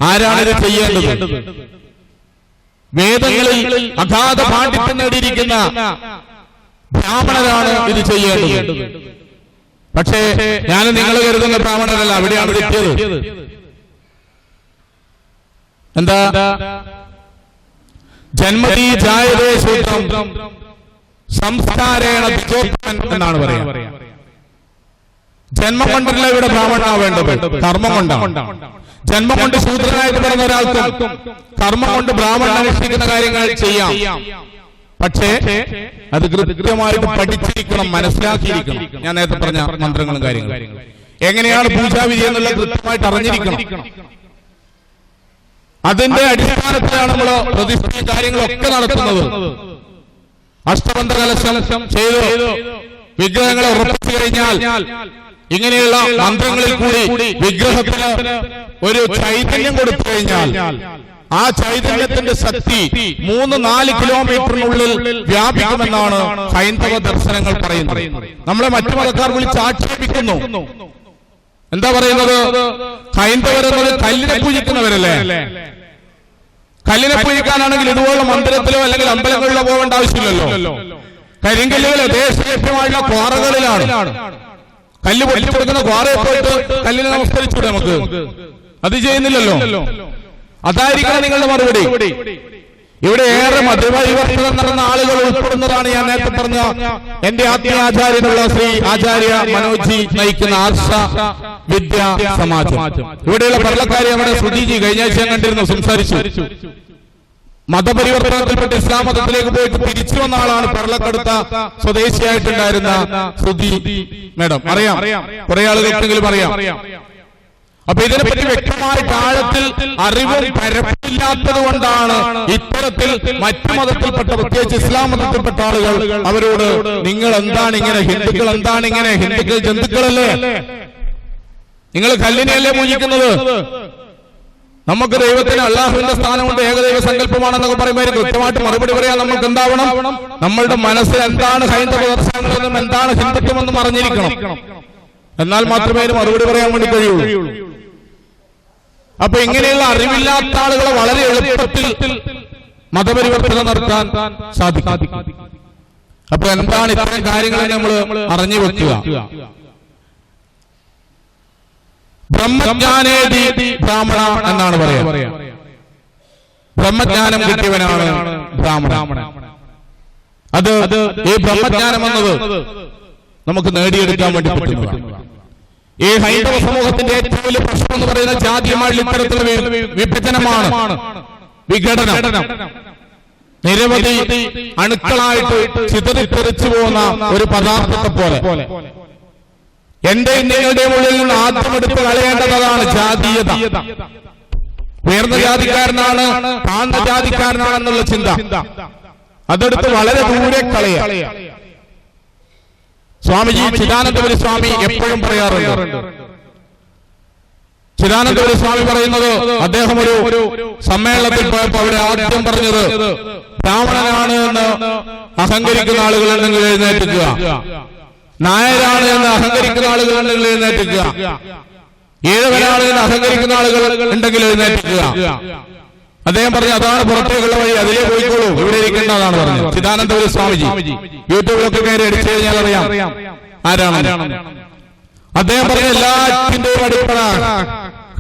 ആരാണ് ഇത് ചെയ്യേണ്ടത്? വേദങ്ങളിൽ അഗാധ പാണ്ഡിത്യം നേടിയിരിക്കുന്ന ബ്രാഹ്മണരാണ് ഇത് ചെയ്യേണ്ടത്. പക്ഷേ ഞാൻ നിങ്ങൾ കരുതുന്ന ബ്രാഹ്മണരല്ല, അവിടെയാണ് തെറ്റിയത്. എന്താ? ജന്മതി ജായതേ സൂത്രം സംസ്കാരേണ ബിജോത്പൻ എന്നാണ് പറയുക. ജന്മം കൊണ്ടല്ല ഇവിടെ ബ്രാഹ്മണനാവേണ്ടത്, കർമ്മം കൊണ്ടാണ്. ജന്മം കൊണ്ട് ശൂദ്രനായിട്ട് പറഞ്ഞ ഒരാൾക്കും കർമ്മം കൊണ്ട് ബ്രാഹ്മണൻ അനുഷ്ഠിക്കുന്ന കാര്യങ്ങൾ ചെയ്യാം. പക്ഷേ അത് കൃത്യമായിട്ട് പഠിച്ചിരിക്കണം, മനസ്സിലാക്കിയിരിക്കണം. ഞാൻ നേരത്തെ പറഞ്ഞ മന്ത്രങ്ങളും കാര്യങ്ങളും എങ്ങനെയാണ് പൂജാവിധി എന്നുള്ള കൃത്യമായിട്ട് അറിഞ്ഞിരിക്കണം. അതിന്റെ അടിസ്ഥാനത്തിലാണ് നമ്മൾ പ്രതിഷ്ഠയും കാര്യങ്ങളൊക്കെ നടത്തുന്നത്. അഷ്ടബന്ധ കലശം ചെയ്തു വിഗ്രഹങ്ങളെ ഉറപ്പിച്ചു കഴിഞ്ഞാൽ ഇങ്ങനെയുള്ള മന്ത്രങ്ങളിൽ കൂടി വിഗ്രഹത്തിന് ഒരു ചൈതന്യം കൊടുത്തു കഴിഞ്ഞാൽ ആ ചൈതന്യത്തിന്റെ ശക്തി 3-4 കിലോമീറ്ററിനുള്ളിൽ വ്യാപിക്കുമെന്നാണ് ഹൈന്ദവ ദർശനങ്ങൾ പറയുന്നത്. നമ്മളെ മറ്റു മതക്കാർ വിളിച്ച് ആക്ഷേപിക്കുന്നു. എന്താ പറയുന്നത്? ഹൈന്ദവരെന്നത് കല്ലിനെ പൂജിക്കുന്നവരല്ലേ? കല്ലിനെ പൂജിക്കാനാണെങ്കിൽ ഇതുപോലുള്ള മന്ദിരത്തിലോ അല്ലെങ്കിൽ അമ്പലങ്ങളിലോ പോകേണ്ട ആവശ്യമില്ലല്ലോ. കരിങ്കല്ലുകളെ ദേശീയമായുള്ള ക്വാറകളിലാണ്. കല്ല് പൊട്ടിച്ചു കൊടുക്കുന്ന ക്വാറയെ പോയിട്ട് കല്ലിനെ നമസ്കരിച്ചൂടെ നമുക്ക്? അത് ചെയ്യുന്നില്ലല്ലോ. അതായിരിക്കണം നിങ്ങളുടെ മറുപടി. ഇവിടെ ഏറെ മതപരിവർത്തനം നടന്ന ആളുകൾ ഉൾപ്പെടുന്നതാണ് ഞാൻ നേരത്തെ പറഞ്ഞ എന്റെ ആത്മീയാചാര്യനുള്ള ശ്രീ ആചാര്യ മനോജി നയിക്കുന്ന ആർഷ വിദ്യാ സമാജം. ഇവിടെയുള്ള പരളക്കാരി അവിടെ ശ്രുതിജി കഴിഞ്ഞ ആഴ്ച ഞാൻ കണ്ടിരുന്നു, സംസാരിച്ചു. മതപരിവർത്തനത്തിൽപ്പെട്ട് ഇസ്ലാം മതത്തിലേക്ക് പോയിട്ട് തിരിച്ചു വന്ന ആളാണ് പരളക്കടുത്ത സ്വദേശിയായിട്ടുണ്ടായിരുന്ന ശ്രുതി മേഡം. അറിയാം, കുറെ ആളുകൾക്കെങ്കിലും അറിയാം. അപ്പൊ ഇതിനെപ്പറ്റി വ്യക്തമായിട്ട് ആഴത്തിൽ അറിവും പരപ്പില്ലാത്തത് കൊണ്ടാണ് ഇത്തരത്തിൽ മറ്റു മതത്തിൽപ്പെട്ട, പ്രത്യേകിച്ച് ഇസ്ലാം മതത്തിൽപ്പെട്ട ആളുകൾ അവരോട് നിങ്ങൾ എന്താണ് ഇങ്ങനെ, ഹിന്ദുക്കൾ എന്താണ് ഇങ്ങനെ, ഹിന്ദുക്കൾ ജന്തുക്കളല്ലേ, നിങ്ങൾ കല്ലിനെയല്ലേ പൂജിക്കുന്നത്, നമുക്ക് ദൈവത്തിന് അള്ളാഹുവിന്റെ സ്ഥാനമുണ്ട്, ഏകദൈവ സങ്കല്പമാണെന്നൊക്കെ പറയുമ്പോൾ കൃത്യമായിട്ട് മറുപടി പറയാൻ നമുക്ക് എന്താവണം? നമ്മളുടെ മനസ്സിൽ എന്താണ് ഹൈന്ദവ ദർശനങ്ങളെന്നും എന്താണ് ഹിന്ദുത്വമെന്നും അറിഞ്ഞിരിക്കണം. എന്നാൽ മാത്രമേ അതിന് മറുപടി പറയാൻ വേണ്ടി കഴിയുള്ളൂ. അപ്പൊ ഇങ്ങനെയുള്ള അറിവില്ലാത്ത ആളുകളെ വളരെ എളുപ്പത്തിൽ മതപരിവർത്തനം നടത്താൻ സാധിക്കും. അപ്പൊ എന്താണ് ഇത്തരം കാര്യങ്ങൾ നമ്മൾ അറിഞ്ഞു വെക്കുക. ബ്രഹ്മജ്ഞാനേതി ബ്രാഹ്മണ എന്നാണ് പറയാ. ബ്രഹ്മജ്ഞാനം കിട്ടിയവനാണ് ബ്രാഹ്മണൻ. അത് ഈ ബ്രഹ്മജ്ഞാനം എന്നത് നമുക്ക് നേടിയെടുക്കാൻ വേണ്ടി പറ്റുന്നതാണ്. ഈ ഹൈന്ദവ സമൂഹത്തിന്റെ ഏറ്റവും വലിയ പ്രശ്നം എന്ന് പറയുന്ന ജാതിയുമായുള്ള ഇത്തരത്തിലുള്ള വിഭജനമാണ്, വിഘടനം. നിരവധി അണുക്കളായിട്ട് ചിതറിത്തെറിച്ചു പോകുന്ന ഒരു പദാർത്ഥത്തെ പോലെ എന്റെയും നിങ്ങളുടെയും ഉള്ളിൽ നിന്ന് ആദ്യം എടുത്ത് കളയേണ്ടതാണ് ജാതീയത. ഉയർന്ന ജാതിക്കാരനാണ്, താഴ്ന്ന ജാതിക്കാരനാണെന്നുള്ള ചിന്ത അതെടുത്ത് വളരെ ദൂരെ കളയുക. സ്വാമിജി ചിദാനന്ദപുരി സ്വാമി എപ്പോഴും പറയാറുണ്ട്. ചിദാനന്ദപുരി സ്വാമി പറയുന്നത്, അദ്ദേഹം ഒരു സമ്മേളനത്തിൽ പോയപ്പോൾ അവിടെ ആദ്യം പറഞ്ഞത്, ബ്രാഹ്മണനാണ് എന്ന് അഹങ്കരിക്കുന്ന ആളുകളുണ്ടെങ്കിൽ എഴുന്നേൽക്കുക, നായരാണ് എന്ന് അഹങ്കരിക്കുന്ന ആളുകളുണ്ടെങ്കിൽ എഴുന്നേൽക്കുക, ഈഴവനാണ് എന്ന് അഹങ്കരിക്കുന്ന ആളുകൾ ഉണ്ടെങ്കിൽ എഴുന്നേൽക്കുക. അദ്ദേഹം പറഞ്ഞു അതാണ് പുറത്തേക്കുള്ള വഴി, അതിലേ പോയിക്കോളൂ, ഇവിടെ ഇരിക്കേണ്ടതാണ് പറഞ്ഞു ചിദാനന്ദപുരി സ്വാമിജി. യൂട്യൂബിലൊക്കെ കയറി അടിച്ചു കഴിഞ്ഞാൽ അറിയാം ആരാണ്. അദ്ദേഹം പറഞ്ഞ എല്ലാറ്റിന്റെയും അടിപ്പട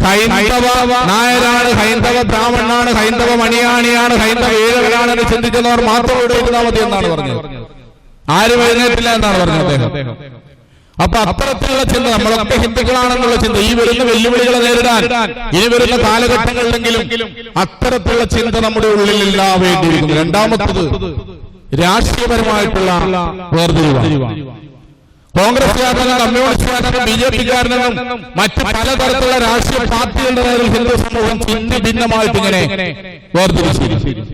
ഹൈന്ദവ നായരാണ്, ഹൈന്ദവ ബ്രാഹ്മണനാണ്, ഹൈന്ദവ മണിയാണിയാണ്, ഹൈന്ദവ ഈഴവനാണ് എന്ന് ചിന്തിക്കുന്നവർ മാത്രം ഇവിടെ ഇരുന്നാൽ മതി എന്നാണ് പറഞ്ഞത്. ആരും എഴുന്നേറ്റില്ല എന്നാണ് പറഞ്ഞത് അദ്ദേഹം. അപ്പൊ അത്തരത്തിലുള്ള ചിന്ത, നമ്മളൊക്കെ ഹിന്ദുക്കളാണെന്നുള്ള ചിന്ത, ഈ വരുന്ന വെല്ലുവിളികളെ നേരിടാൻ ഇനി വരുന്ന കാലഘട്ടങ്ങളിലെങ്കിലും അത്തരത്തിലുള്ള ചിന്ത നമ്മുടെ ഉള്ളിൽ വേണ്ടിയിരിക്കുന്നു. രണ്ടാമത്തത് രാഷ്ട്രീയപരമായിട്ടുള്ള വേർതിരിവാണ്. കോൺഗ്രസ്സുകാരനും കമ്മ്യൂണിസ്റ്റുകാരനും BJP-കാരനും മറ്റ് പലതരത്തിലുള്ള രാഷ്ട്രീയ പാർട്ടികളുടെ നേരിൽ ഹിന്ദു സമൂഹം ചിഹ്ന ഭിന്നമായിട്ട് ഇങ്ങനെ വേർതിരിച്ചിരിക്കുന്നു.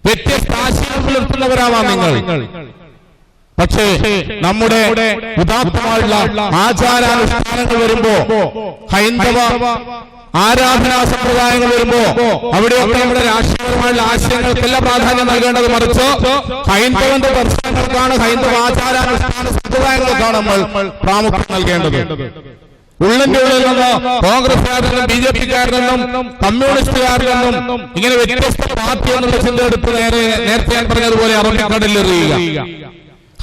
വ്യത്യസ്ത ആശയങ്ങൾ പുലർത്തുന്നവരാവാം നിങ്ങൾ. പക്ഷേ നമ്മുടെ ഉദാത്തമായുള്ള ആചാരാനുഷ്ഠാനങ്ങൾ വരുമ്പോ, ഹൈന്ദവ ആരാധനാ സമ്പ്രദായങ്ങൾ വരുമ്പോ അവിടെയൊക്കെ നമ്മുടെ രാഷ്ട്രീയപരമായുള്ള ആശയങ്ങൾക്കെല്ലാം പ്രാധാന്യം നൽകേണ്ടത്, മറിച്ച് ഹൈന്ദവന്റെ ദർശനങ്ങൾക്കാണ്, ഹൈന്ദവ ആചാരാനുഷ്ഠാന സമ്പ്രദായങ്ങൾക്കാണ് നമ്മൾ പ്രാമുഖ്യം നൽകേണ്ടത്. ഉള്ളിന്റെ ഉള്ളിൽ നിന്ന് കോൺഗ്രസ്സുകാരനും BJP-കാരനെന്നും കമ്മ്യൂണിസ്റ്റുകാരനെന്നും ഇങ്ങനെ വ്യത്യസ്ത പാർട്ടി എന്നുള്ള ചിന്ത എടുത്ത് നേരത്തെ ഞാൻ പറഞ്ഞതുപോലെ അറബിക്കടലിലെറിയുക.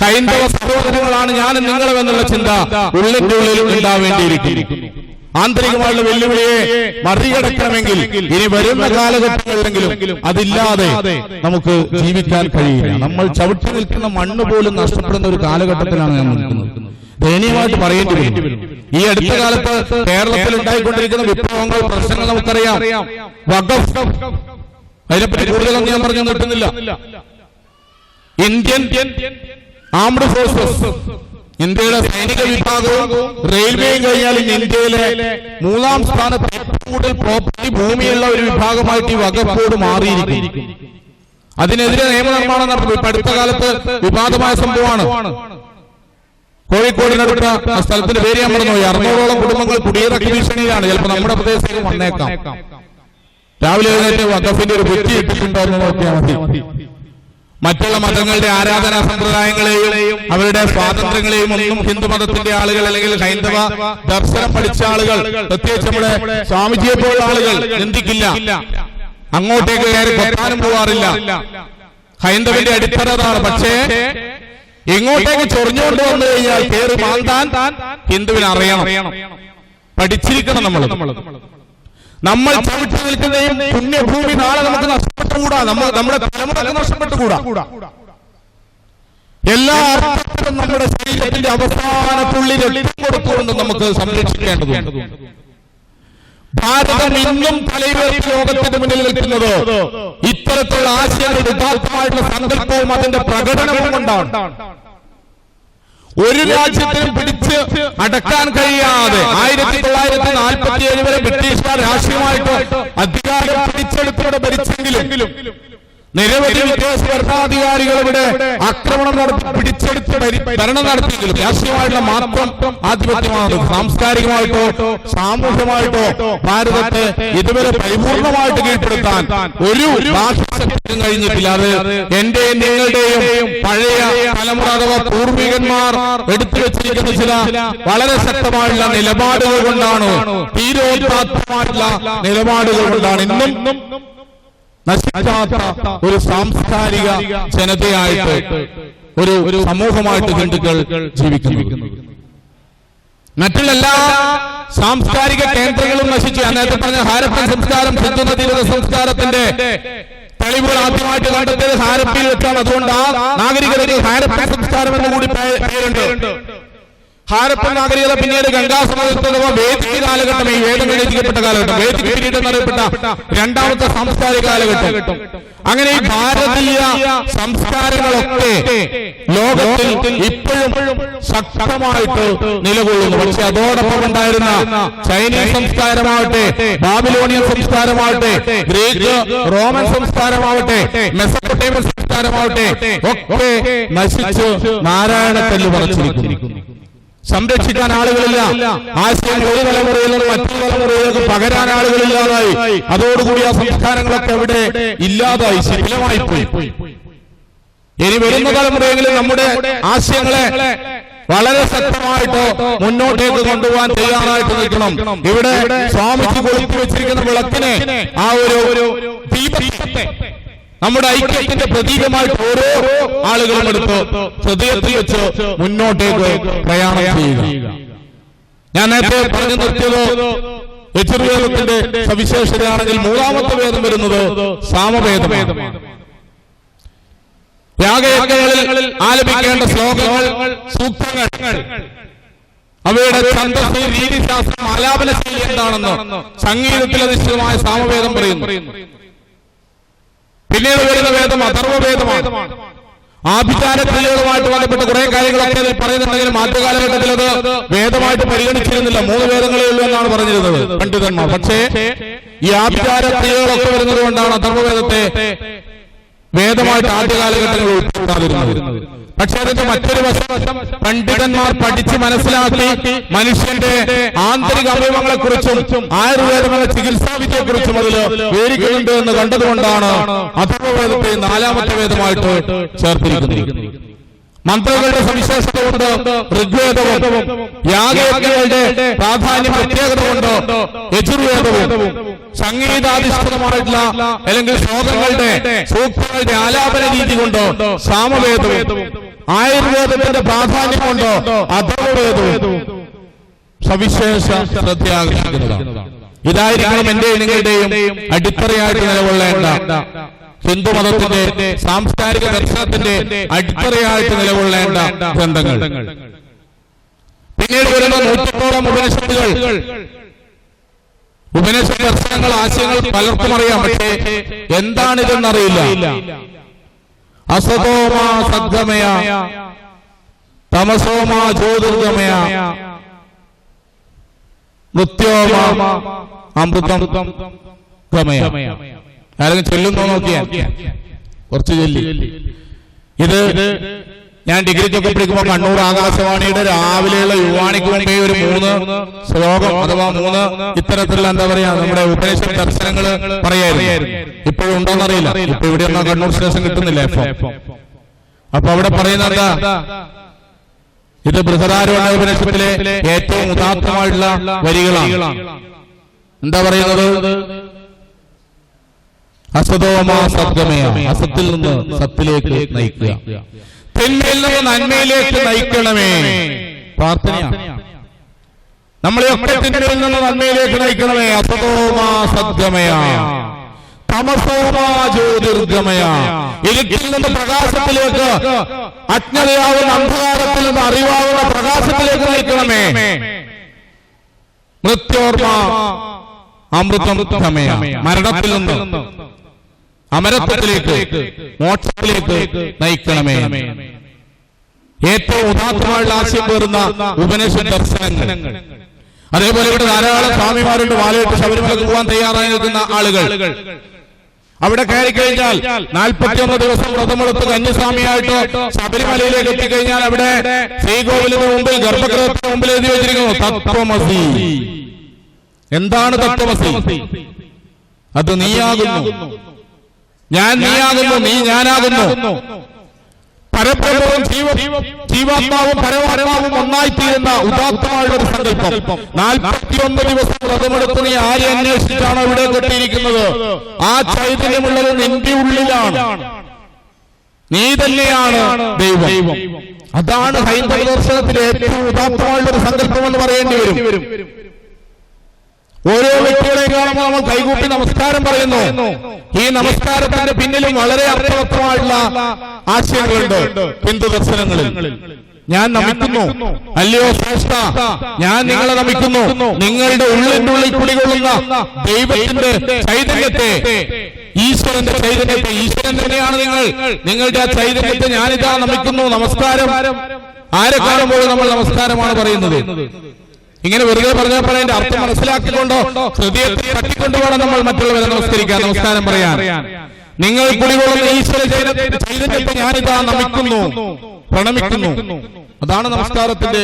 ഹൈന്ദവ സഹോദരങ്ങളാണ് ഞാനും നിങ്ങളും എന്നുള്ള ചിന്ത ഉള്ളിന്റെ ഉള്ളിൽ ഉണ്ടാവേണ്ടിയിരിക്കുന്നു. ആന്തരികമായുള്ള വെല്ലുവിളിയെ മറികടക്കണമെങ്കിൽ ഇനി വരുന്ന കാലഘട്ടങ്ങളിലെങ്കിലും അതില്ലാതെ നമുക്ക് ജീവിക്കാൻ കഴിയില്ല. നമ്മൾ ചവിട്ടി നിൽക്കുന്ന മണ്ണ് പോലും നഷ്ടപ്പെടുന്ന ഒരു കാലഘട്ടത്തിലാണ് നമ്മൾ നിൽക്കുന്നത്. ദയനീയമായിട്ട് പറയേണ്ടി വരും. ഈ അടുത്ത കാലത്ത് കേരളത്തിൽ ഉണ്ടായിക്കൊണ്ടിരിക്കുന്ന വിപ്ലവങ്ങൾ, പ്രശ്നങ്ങൾ നമുക്കറിയാം. വഖഫ്, അതിനെപ്പറ്റി കൂടുതലൊന്നും ഞാൻ പറഞ്ഞു നിർത്തുന്നില്ല. ഇന്ത്യൻ ആംഡ് ഫോഴ്സസ്, ഇന്ത്യയുടെ സൈനിക വിഭാഗവും റെയിൽവേയും കഴിഞ്ഞാൽ ഇന്ത്യയിലെ 3ാം സ്ഥാനത്ത് ഏറ്റവും കൂടുതൽ പ്രോപ്പർട്ടി ഭൂമിയുള്ള ഒരു വിഭാഗമായിട്ട് ഈ വഖഫ് ബോർഡ് മാറിയിരിക്കും. അതിനെതിരെ നിയമനിർമ്മാണം നടത്തും. ഇപ്പൊ അടുത്ത കാലത്ത് വിവാദമായ സംഭവമാണ്. കോഴിക്കോടിനടുത്ത ആ സ്ഥലത്തിന്റെ പേര് ഞാൻ പറഞ്ഞു. 600ഓളം കുടുംബങ്ങൾ കുടിയിറക്കി ഭീഷണിയിലാണ്. ചിലപ്പോൾ നമ്മുടെ പ്രദേശത്തേക്ക് വന്നേക്കാം. രാവിലെ എഴുന്നേറ്റ് വഖഫിന്റെ ഒരു കുറ്റി ഇട്ടിട്ടുണ്ടോ എന്ന് നോക്കിയാൽ മതി. മറ്റുള്ള മതങ്ങളുടെ ആരാധനാ സമ്പ്രദായങ്ങളെയും അവരുടെ സ്വാതന്ത്ര്യങ്ങളെയും ഒന്നും ഹിന്ദു മതത്തിന്റെ ആളുകൾ അല്ലെങ്കിൽ ഹൈന്ദവ ദർശനം പഠിച്ച ആളുകൾ, പ്രത്യേകിച്ച് നമ്മുടെ സ്വാമിജിയെ പോലുള്ള ആളുകൾ നിന്ദിക്കില്ല. അങ്ങോട്ടേക്ക് കയറി കൊത്താനും പോവാറില്ല. ഹൈന്ദവന്റെ അടിത്തറതാണ്. പക്ഷേ ഇങ്ങോട്ടേക്ക് ചൊറിഞ്ഞുകൊണ്ട് വന്നു കഴിഞ്ഞാൽ കയറി മാന്താൻ ഹിന്ദുവിന് അറിയണം, പഠിച്ചിരിക്കണം. നമ്മൾ ചവിട്ടി നിൽക്കുന്നതും പുണ്യഭൂമി നാളെ നമുക്ക് നഷ്ടപ്പെട്ടുകൂടാ, നമ്മുടെ തലമുറക്ക് നഷ്ടപ്പെട്ടുകൂടാ. എല്ലാ അർത്ഥത്തിലും നമ്മുടെ ശരീരത്തിന്റെ അവസാനത്തുള്ളിൽ കൊടുത്തുകൊണ്ട് നമുക്ക് സംരക്ഷിക്കേണ്ടതുണ്ട്. ഭാരതം ഇന്നും തലയുയർത്തി ലോകത്തിന്റെ മുന്നിൽ നിൽക്കുന്നത് ഇത്തരത്തിലുള്ള ആശയങ്ങളുടെ ഉദാത്തമായിട്ടുള്ള സങ്കല്പവും അതിന്റെ പ്രകടനവും കൊണ്ടാണ്. ഒരു രാജ്യത്തിനും പിടിച്ച് അടക്കാൻ കഴിയാതെ 1947 വരെ ബ്രിട്ടീഷുകാർ രാഷ്ട്രീയമായിട്ട് അധികാരം പിടിച്ചെടുത്തോടെ ഭരിച്ചെങ്കിലും നിരവധി വിദേശ ഭരണാധികാരികൾ ഇവിടെ ആക്രമണം നടത്തി പിടിച്ചെടുത്ത് ഭരണം നടത്തിയെങ്കിലും രാഷ്ട്രീയമായിട്ടുള്ള മാത്രം ആധിപത്യമാണ്. സാംസ്കാരികമായിട്ടോ സാമൂഹ്യമായിട്ടോ ഭാരതത്തെ ഇതുവരെ പരിപൂർണമായിട്ട് കീഴ്പ്പെടുത്താൻ ഒരു ഭാഷയ്ക്കും കഴിഞ്ഞിട്ടില്ല. അത് എന്റെയും നിങ്ങളുടെയും പഴയ തലമുറ അഥവാ പൂർവികന്മാർ എടുത്തു വെച്ചിരിക്കുന്ന ചില വളരെ ശക്തമായിട്ടുള്ള നിലപാടുകൾ കൊണ്ടാണ്, തീരോത്പാദമായിട്ടുള്ള നിലപാടുകൾ കൊണ്ടാണ് ഇന്നും നശിക്കാത്ത ഒരു സാംസ്കാരിക ജനതയായിട്ട് ഒരു സമൂഹമായിട്ട് ഹിന്ദുക്കൾ ജീവിക്കുന്നു. മറ്റുള്ള എല്ലാ സാംസ്കാരിക കേന്ദ്രങ്ങളും നശിച്ചു. നേരത്തെ പറഞ്ഞ ഹാരപ്പൻ സംസ്കാരം, സിന്ധു നദീതട സംസ്കാരത്തിന്റെ തെളിവുകൾ ആദ്യമായിട്ട് കണ്ടെത്തിയത് ഹാരപ്പയിൽ വെച്ചാണ്. അതുകൊണ്ട് ആ നാഗരികതയ്ക്ക് ഹാരപ്പൻ സംസ്കാരം എന്ന് കൂടി പേരുണ്ട്. ഹാരപ്പൻ നാഗരികത പിന്നീട് ഗംഗാ സമതത്വ വേദിക കാലഘട്ടം, ഈ വേദം എഴുതിക്കപ്പെട്ട കാലഘട്ടം, വേദിക പീരീഡ് എന്നറിയപ്പെട്ട രണ്ടാമത്തെ സാംസ്കാരിക കാലഘട്ടം. അങ്ങനെ ഈ ഭാരതീയ സംസ്കാരങ്ങളൊക്കെ ലോകത്തിൽ ഇപ്പോഴും ശക്തമായിട്ട് നിലകൊള്ളുന്നു. പക്ഷെ അതോടൊപ്പം ഉണ്ടായിരുന്ന ചൈനീസ് സംസ്കാരമാവട്ടെ, ബാബിലോണിയൻ സംസ്കാരമാവട്ടെ, ഗ്രീക്ക് റോമൻ സംസ്കാരമാവട്ടെ, മെസപ്പൊട്ടേമിയൻ സംസ്കാരമാവട്ടെ ഒക്കെ നശിച്ച് നാരായണക്കല്ല് പറിച്ചിരിക്കുന്നു. സംരക്ഷിക്കാൻ ആളുകളില്ല. ആശയങ്ങൾ ഒരു തലമുറയിൽ നിന്ന് മറ്റൊരു തലമുറയിലേക്ക് പകരാൻ ആളുകളില്ലാതായി. അതോടുകൂടി ആ സംസ്കാരങ്ങളൊക്കെ അവിടെ ഇല്ലാതായി, ശിഥിലമായി പോയി. ഇനി വരുന്ന തലമുറയെങ്കിലും നമ്മുടെ ആശയങ്ങളെ വളരെ ശക്തമായിട്ട് മുന്നോട്ടേക്ക് കൊണ്ടുപോകാൻ തയ്യാറായിട്ട് നിൽക്കണം. ഇവിടെ സ്വാമിജി കൊളുത്തി വെച്ചിരിക്കുന്ന വിളക്കിനെ, ആ ഒരു ദീപത്തെ നമ്മുടെ ഐക്യത്തിന്റെ പ്രതീകമായിട്ട് ഓരോ ആളുകളും എടുത്ത് ഹൃദയത്തിൽ വെച്ച് മുന്നോട്ടേക്ക് പ്രയാണം ചെയ്യുക. ഞാൻ നേരത്തെ പറഞ്ഞു നിർത്തിയത് യജുർവേദത്തിന്റെ സവിശേഷതയാണെങ്കിൽ 3ാമത്തെ വേദം വരുന്നത് സാമവേദമാണ്. യാഗയജ്ഞങ്ങളിൽ ആലപിക്കേണ്ട ശ്ലോകങ്ങൾ, സൂക്തങ്ങൾ അവയുടെ ഛന്ദസ്, രീതിശാസ്ത്രം, ആലാപന ശൈലി എന്താണെന്ന് സംഗീതത്തിൽ അധിഷ്ഠിതമായ സാമവേദം പറയുന്നു. പിന്നീട് വരുന്ന വേദം അഥർവവേദമാണ്. ആഭിചാരക്രിയകളുമായിട്ട് ബന്ധപ്പെട്ട് കുറെ കാര്യങ്ങളൊക്കെ അതിൽ പറയുന്നുണ്ടെങ്കിലും ആദ്യകാലഘട്ടത്തിൽ അത് വേദമായിട്ട് പരിഗണിച്ചിരുന്നില്ല. 3 വേദങ്ങളേ ഉള്ളൂ എന്നാണ് പറഞ്ഞിരുന്നത് പണ്ഡിതന്മാർ. പക്ഷേ ഈ ആഭിചാരക്രിയകളൊക്കെ വരുന്നത് കൊണ്ടാണ് അഥർവവേദത്തെ വേദമായിട്ട് ആദ്യകാലഘട്ടങ്ങളിൽ ഉൾപ്പെടുത്താതിരുന്നത്. പക്ഷെ അതിന്റെ മറ്റൊരു വശം പണ്ഡിതന്മാർ പഠിച്ച് മനസ്സിലാക്കി മനുഷ്യന്റെ ആന്തരിക അവയവങ്ങളെ കുറിച്ചും ആയുർവേദങ്ങളുടെ ചികിത്സാവിദ്യയെ കുറിച്ചും അതിൽ വിവരിക്കുന്നുണ്ട് എന്ന് കണ്ടതുകൊണ്ടാണ് അഥർവവേദത്തെ 4ാമത്തെ വേദമായിട്ട് ചേർത്തിരിക്കുന്നത്. മന്ത്രങ്ങളുടെ സവിശേഷത കൊണ്ട് ഋഗ്വേദവും യാഗയജ്ഞങ്ങളുടെ പ്രാധാന്യം പ്രത്യേകത കൊണ്ട് യജുർവേദവും സംഗീതാധിഷ്ഠിതമായിട്ടുള്ള അല്ലെങ്കിൽ ശ്ലോകങ്ങളുടെ സൂക്തങ്ങളുടെ ആലാപന രീതി കൊണ്ട് സാമവേദവും ആയുർവേദത്തിന്റെ പ്രാധാന്യം കൊണ്ട് അഥർവവേദവും സവിശേഷ ശ്രദ്ധയാകർഷിക്കുന്നതാണ്. ഇതായിരിക്കണം എന്റെയും നിങ്ങളുടെയും അടിത്തറയായിട്ട് നിലകൊള്ളേണ്ട ഹിന്ദുമതത്തിന്റെ സാംസ്കാരിക ദർശനത്തിന്റെ അടിത്തറയായിട്ട് നിലകൊള്ളേണ്ട ഗ്രന്ഥങ്ങൾ. പിന്നീട് വരുന്ന 100ഓളം ഉപനിഷത്തുകൾ, ഉപനിഷത്ത് ദർശനങ്ങൾ, ആശയങ്ങൾ പലർക്കും അറിയാം. പക്ഷേ എന്താണിതെന്നറിയില്ല. അസതോമാ സദ്ഗമയ, തമസോമാ ജ്യോതിർഗമയ, മൃത്യോമാ അമൃതം ഗമയ. ആരെങ്കിലും ചൊല്ലുന്നോ നോക്കിയാൽ കുറച്ച് ചൊല്ലി. ഇത് ഞാൻ ഡിഗ്രിക്കൊക്കെ പഠിക്കുമ്പോൾ കണ്ണൂർ ആകാശവാണിയുടെ രാവിലെയുള്ള യുവാണിക്ക് മുമ്പേ ഒരു 3 ശ്ലോകം അഥവാ 3 ഇത്തരത്തിലുള്ള എന്താ പറയാ നമ്മുടെ ഉപനിഷത്ത് ദർശനങ്ങൾ പറയായിരുന്നു. ഇപ്പോഴും ഉണ്ടോന്നറിയില്ല. ഇപ്പൊ ഇവിടെ ഒന്നും കണ്ണൂർ സ്റ്റേഷൻ കിട്ടുന്നില്ല ഇപ്പൊ. അപ്പൊ അവിടെ പറയുന്നത് എന്താ? ഇത് ബൃഹദാരണ്യ ഉപനിഷത്തിലെ ഏറ്റവും ഉദാത്തമായിട്ടുള്ള വരികളാണ്. എന്താ പറയുന്നത്? അസതോമാ സദ്ഗമയ, അസത്തിൽ നിന്ന് സത്തിലേക്ക് നയിക്കുക, തിന്മയിൽ നിന്ന് നന്മയിലേക്ക് നയിക്കണമേ. പ്രാർത്ഥനയാണ്. നമ്മളെയൊക്കെ തിന്മയിൽ നിന്ന് നന്മയിലേക്ക് നയിക്കണമേ. അസതോമാ സദ്ഗമയ, തമസോമാ ജ്യോതിർഗമയ, ഇരുട്ടിൽ നിന്ന് പ്രകാശത്തിലേക്ക്, അജ്ഞതയാവുന്ന അന്ധകാരത്തിൽ നിന്ന് അറിവാവുന്ന പ്രകാശത്തിലേക്ക് നയിക്കണമേ. മൃത്യോർമ അമൃതം ഗമയ, മരണത്തിൽ നിന്ന് അമരത്വത്തിലേക്ക്, മോക്ഷത്തിലേക്ക് നയിക്കണമേ. ഏറ്റവും ഉദാത്തമായുള്ള ആശയം പേറുന്ന ഉപനിഷത്ത് ദർശനങ്ങൾ. അതേപോലെ ഇവിടെ ധാരാളം സ്വാമിമാരുണ്ട്. മാലയിട്ട് ശബരിമലക്ക് പോകാൻ തയ്യാറായി നിൽക്കുന്ന ആളുകൾ. അവിടെ കയറി കഴിഞ്ഞാൽ 41 ദിവസം വ്രതമെടുത്ത് കന്യസ്വാമിയായിട്ട് ശബരിമലയിലേക്ക് എത്തിക്കഴിഞ്ഞാൽ അവിടെ ശ്രീകോവിലിന് മുമ്പിൽ ഗർഭഗൃഹത്തിന് മുമ്പിൽ എഴുതി വെച്ചിരിക്കുന്നു തത്വമസി. എന്താണ് തത്വമസി? അത് നീയാകുന്നു, ഞാൻ നീയാകുന്നു, നീ ഞാനാകുന്നു. പരബ്രഹ്മവും ജീവാത്മാവും പരമാത്മാവും ഒന്നായിത്തീരുന്ന ഉദാത്തമായുള്ള ഒരു സങ്കല്പം. 41 ദിവസം വ്രതമെടുത്ത് നീ ആരെ അന്വേഷിച്ചാണോ ഇവിടെ കെട്ടിയിരിക്കുന്നത്, ആ ചൈതന്യമുള്ളത് നിന്റെ ഉള്ളിലാണ്. നീ തന്നെയാണ് ദൈവം. അതാണ് ഹൈന്ദവ ദർശനത്തിലെ ഏറ്റവും ഉദാത്തമായുള്ള ഒരു സങ്കല്പം എന്ന് പറയേണ്ടി വരും. ഓരോ വ്യക്തികളെ കാണുമ്പോൾ നമ്മൾ കൈകൂപ്പി നമസ്കാരം പറയുന്നു. ഈ നമസ്കാരത്തിന്റെ പിന്നിലും വളരെ അർത്ഥവത്തമായിട്ടുള്ള ആശയങ്ങളുണ്ട് ഹിന്ദു ദർശനങ്ങളിൽ. ഞാൻ നമിക്കുന്നു, അല്ലയോ ശ്രേഷ്ഠ, ഞാൻ നിങ്ങളെ നമിക്കുന്നു. നിങ്ങളുടെ ഉള്ളിന്റെ ഉള്ളിൽ കുടികൊള്ളുന്ന ദൈവത്തിന്റെ ചൈതന്യത്തെ, ഈശ്വരന്റെ ചൈതന്യത്തെ, ഈശ്വരൻ തന്നെയാണ് നിങ്ങൾ. നിങ്ങളുടെ ആ ചൈതന്യത്തെ ഞാനിതാ നമിക്കുന്നു. നമസ്കാരം ആരെ കാണുമ്പോൾ നമ്മൾ നമസ്കാരമാണ് പറയുന്നത്. ഇങ്ങനെ വെറുതെ പറഞ്ഞാൽ അതിന്റെ അർത്ഥം മനസ്സിലാക്കിക്കൊണ്ടോ ഹൃദയത്തിൽ തട്ടിക്കൊണ്ടുവേണം നമ്മൾ മറ്റുള്ളവരെ നമസ്കരിക്കാൻ, നമസ്കാരം പറയാൻ. നിങ്ങൾ കുടികൊള്ളുന്ന ഈശ്വര ചൈതന്യത്തെ ഞാനിതാ നമിക്കുന്നു, പ്രണമിക്കുന്നു. അതാണ് നമസ്കാരത്തിന്റെ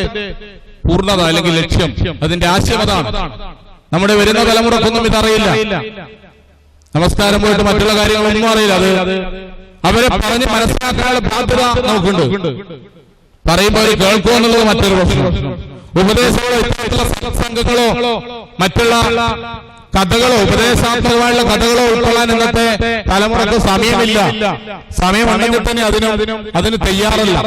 പൂർണ്ണത അല്ലെങ്കിൽ ലക്ഷ്യം. അതിന്റെ ആശയം അതാണ്. നമ്മുടെ വരുന്ന തലമുറക്കൊന്നും ഇതറിയില്ല. നമസ്കാരം പോയിട്ട് മറ്റുള്ള കാര്യങ്ങളൊന്നും അറിയില്ല. അത് അവരെ പറഞ്ഞ് മനസ്സിലാക്കാനുള്ള ബാധ്യത നമുക്കുണ്ട്. പറയുമ്പോൾ അവർ കേൾക്കുക എന്നുള്ളത് മറ്റൊരു പ്രശ്നം. ഉപദേശങ്ങളോ ഇത്തരത്തിലുള്ള സത്സംഗങ്ങളോ മറ്റുള്ള കഥകളോ ഉപദേശാത്മകമായുള്ള കഥകളോ ഉൾക്കൊള്ളാൻ ഇന്നത്തെ തലമുറക്ക് സമയമില്ല. സമയമുണ്ടെങ്കിൽ തന്നെ അതിന് തയ്യാറല്ല.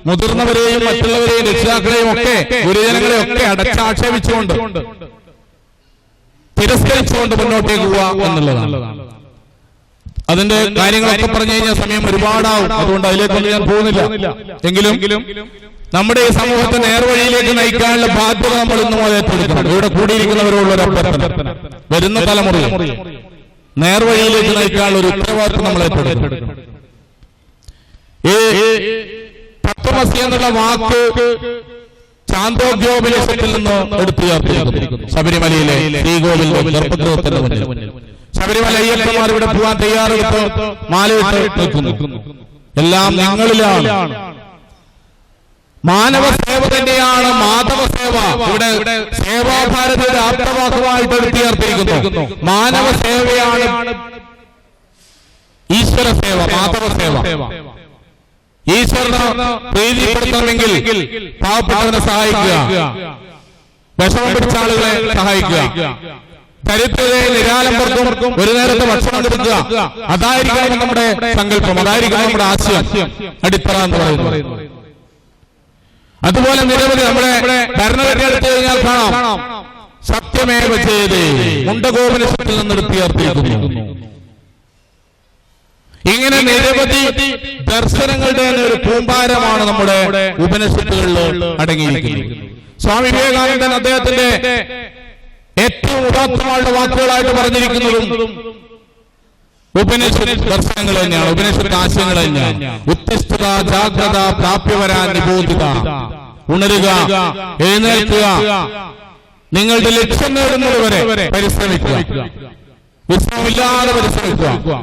മുതിർന്നവരെയും മറ്റുള്ളവരെയും രക്ഷിതാക്കളെയും ഒക്കെ ഗുരുജനങ്ങളെയും ഒക്കെ അടച്ചാക്ഷേപിച്ചുകൊണ്ട് തിരസ്കരിച്ചുകൊണ്ട് മുന്നോട്ടേക്ക് പോവുക എന്നുള്ളതാണ്. അതിന്റെ കാര്യങ്ങളൊക്കെ പറഞ്ഞു കഴിഞ്ഞാൽ സമയം ഒരുപാടാവും. അതുകൊണ്ട് അതിലേക്കൊന്നും ഞാൻ പോകുന്നില്ല. എങ്കിലും നമ്മുടെ ഈ സമൂഹത്തെ നേർവഴിയിലേക്ക് നയിക്കാനുള്ള ബാധ്യത നമ്മൾ ഇന്നും ഏറ്റെടുക്കണം. ഇവിടെ കൂടിയിരിക്കുന്നവരോടുള്ള ഒരു അഭ്യർത്ഥന, വരുന്ന തലമുറയെ നേർവഴിയിലേക്ക് നയിക്കാനുള്ള ഒരു ഉത്തരവാദിത്വം നമ്മൾ ഏറ്റെടുക്കണം. ഈ തത്വമസി എന്നുള്ള വാക്ക് ചാന്തോഗ്യോപനിഷത്തിൽ നിന്ന് എടുത്തുയർത്തിയിരിക്കുന്നു. ശബരിമലയിലെ ശ്രീകോവിലിന്റെ ഗർഭഗൃഹത്തിന്റെ മുന്നിൽ ശബരിമല അയ്യപ്പന്മാർ ഇവിടെ പോകാൻ തയ്യാറെടുത്ത് മാലയിട്ട് നിൽക്കുന്നു. എല്ലാം ഞങ്ങളിലാണ്. മാനവ സേവ തന്നെയാണ് മാധവ സേവ. ഇവിടെ സേവാഭാരതിയുടെ ആപ്തവാക്കമായിട്ട് എടുത്തുയർത്തിയിരിക്കുന്നു. മാനവ സേവയാണ് ഈശ്വര സേവ, മാധവ സേവ. ഈശ്വരനെ പ്രീതിപ്പെടുത്തണമെങ്കിൽ പാവപ്പെട്ടവനെ സഹായിക്കുക, വിഷമം പിടിച്ച ആളുകളെ സഹായിക്കുക, ദരിദ്രരെ നിരാലംബർക്കും ഒരു നേരത്തെ ഭക്ഷണം കൊടുക്കുക. അതായിരിക്കണം നമ്മുടെ സങ്കല്പം, അതായിരിക്കണം നമ്മുടെ ആശയം, അടിത്തറ എന്ന് പറയുന്നത്. അതുപോലെ നിരവധി നമ്മുടെ ഭരണഘടന എടുത്തു കഴിഞ്ഞാൽ കാണാം, സത്യമേവ ചെയ്തേ മുണ്ടകോപനിഷത്തിൽ നിന്ന് എടുത്തുയർത്തിയിരിക്കുന്നു. ഇങ്ങനെ നിരവധി ദർശനങ്ങളുടെ ഒരു കൂമ്പാരമാണ് നമ്മുടെ ഉപനിഷത്തുകളിൽ അടങ്ങിയിരിക്കുന്നത്. സ്വാമി വിവേകാനന്ദൻ അദ്ദേഹത്തിന്റെ ഏറ്റവും ഉദാത്തമായുള്ള വാക്കുകളായിട്ട് പറഞ്ഞിരിക്കുന്നതും ഉപനിഷത്ത് ദർശനങ്ങൾ തന്നെയാണ്, ഉപനിഷത്ത് ആശയങ്ങൾ തന്നെയാണ്. ഉത്തിഷ്ഠിത ജാഗ്രത പ്രാപ്യവരാൻ നിബോധിത. ഉണരുക, എഴുന്നേൽക്കുക, നിങ്ങളുടെ ലക്ഷ്യം നേടുന്നത് വരെ പരിശ്രമിക്കുക, വിശ്രമമില്ലാതെ പരിശ്രമിക്കുക.